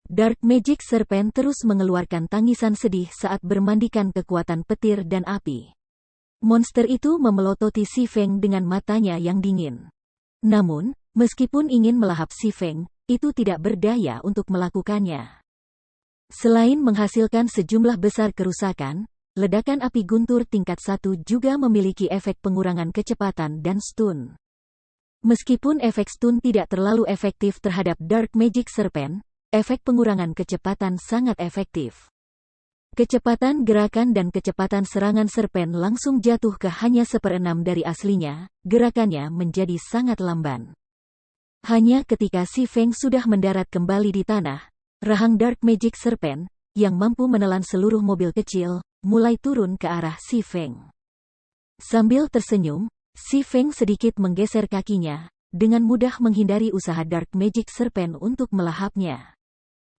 Dark Magic Serpent terus mengeluarkan tangisan sedih saat bermandikan kekuatan petir dan api. Monster itu memelototi Si Feng dengan matanya yang dingin. Namun, meskipun ingin melahap Si Feng, itu tidak berdaya untuk melakukannya. Selain menghasilkan sejumlah besar kerusakan, ledakan api guntur tingkat 1 juga memiliki efek pengurangan kecepatan dan stun. Meskipun efek stun tidak terlalu efektif terhadap Dark Magic Serpent, efek pengurangan kecepatan sangat efektif. Kecepatan gerakan dan kecepatan serangan serpen langsung jatuh ke hanya 1/6 dari aslinya, gerakannya menjadi sangat lamban. Hanya ketika Si Feng sudah mendarat kembali di tanah, rahang Dark Magic Serpent, yang mampu menelan seluruh mobil kecil, mulai turun ke arah Si Feng. Sambil tersenyum, Si Feng sedikit menggeser kakinya, dengan mudah menghindari usaha Dark Magic Serpent untuk melahapnya.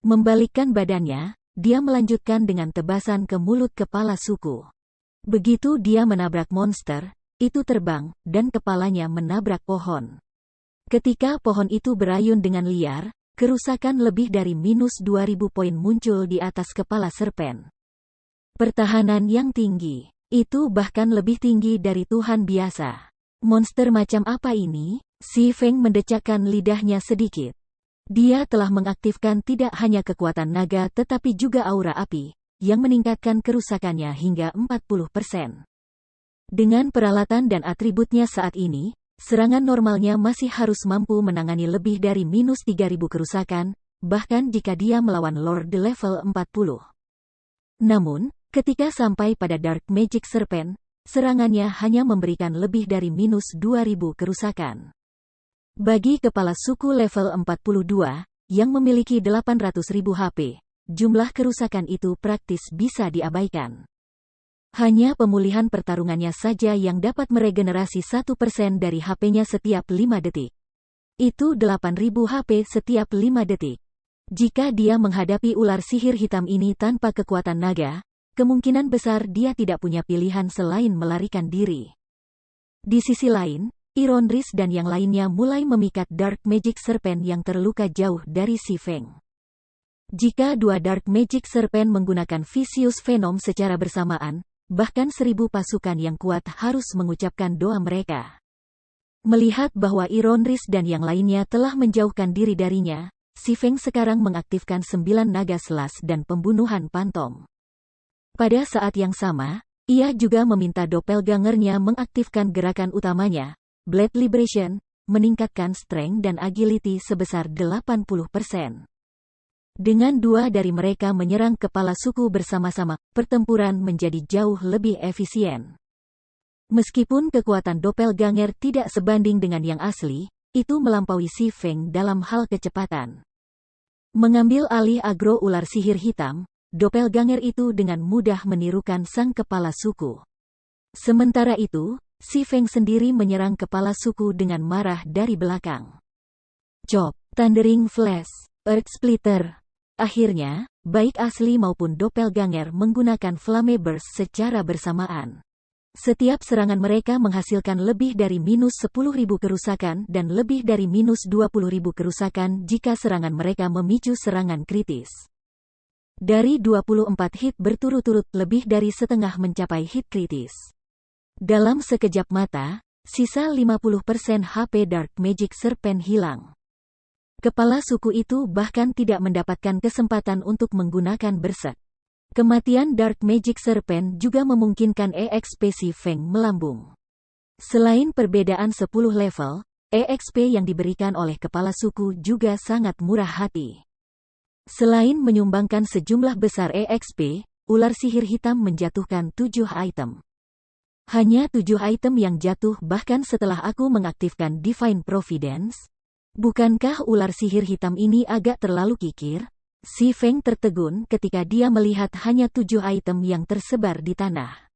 Membalikkan badannya, dia melanjutkan dengan tebasan ke mulut kepala suku. Begitu dia menabrak monster, itu terbang, dan kepalanya menabrak pohon. Ketika pohon itu berayun dengan liar, kerusakan lebih dari minus 2.000 poin muncul di atas kepala serpen. Pertahanan yang tinggi, itu bahkan lebih tinggi dari Tuhan biasa. Monster macam apa ini? Si Feng mendecakkan lidahnya sedikit. Dia telah mengaktifkan tidak hanya kekuatan naga tetapi juga aura api, yang meningkatkan kerusakannya hingga 40%. Dengan peralatan dan atributnya saat ini, serangan normalnya masih harus mampu menangani lebih dari minus 3.000 kerusakan, bahkan jika dia melawan Lord level 40. Namun, ketika sampai pada Dark Magic Serpent, serangannya hanya memberikan lebih dari minus 2.000 kerusakan. Bagi kepala suku level 42, yang memiliki 800.000 HP, jumlah kerusakan itu praktis bisa diabaikan. Hanya pemulihan pertarungannya saja yang dapat meregenerasi 1% dari HP-nya setiap 5 detik. Itu 8.000 HP setiap 5 detik. Jika dia menghadapi ular sihir hitam ini tanpa kekuatan naga, kemungkinan besar dia tidak punya pilihan selain melarikan diri. Di sisi lain, Ironris dan yang lainnya mulai memikat Dark Magic Serpent yang terluka jauh dari Si Feng. Jika dua Dark Magic Serpent menggunakan Vicious Venom secara bersamaan, bahkan 1.000 pasukan yang kuat harus mengucapkan doa mereka. Melihat bahwa Ironris dan yang lainnya telah menjauhkan diri darinya, Si Feng sekarang mengaktifkan 9 naga selas dan pembunuhan pantom. Pada saat yang sama, ia juga meminta doppelgangernya mengaktifkan gerakan utamanya, Blade Liberation, meningkatkan strength dan agility sebesar 80%. Dengan dua dari mereka menyerang kepala suku bersama-sama, pertempuran menjadi jauh lebih efisien. Meskipun kekuatan doppelganger tidak sebanding dengan yang asli, Itu melampaui Si Feng dalam hal kecepatan. Mengambil alih agro ular sihir hitam, doppelganger itu dengan mudah menirukan sang kepala suku. Sementara itu, Si Feng sendiri menyerang kepala suku dengan marah dari belakang. Chop, Thundering Flash, Earth Splitter. Akhirnya, baik asli maupun doppelganger menggunakan Flame Burst secara bersamaan. Setiap serangan mereka menghasilkan lebih dari minus 10.000 kerusakan dan lebih dari minus 20.000 kerusakan jika serangan mereka memicu serangan kritis. Dari 24 hit berturut-turut lebih dari setengah mencapai hit kritis. Dalam sekejap mata, sisa 50% HP Dark Magic Serpent hilang. Kepala suku itu bahkan tidak mendapatkan kesempatan untuk menggunakan berserk. Kematian Dark Magic Serpent juga memungkinkan EXP Si Feng melambung. Selain perbedaan 10 level, EXP yang diberikan oleh kepala suku juga sangat murah hati. Selain menyumbangkan sejumlah besar EXP, ular sihir hitam menjatuhkan 7 item. Hanya 7 item yang jatuh bahkan setelah aku mengaktifkan Divine Providence? Bukankah ular sihir hitam ini agak terlalu kikir? Si Feng tertegun ketika dia melihat hanya 7 item yang tersebar di tanah.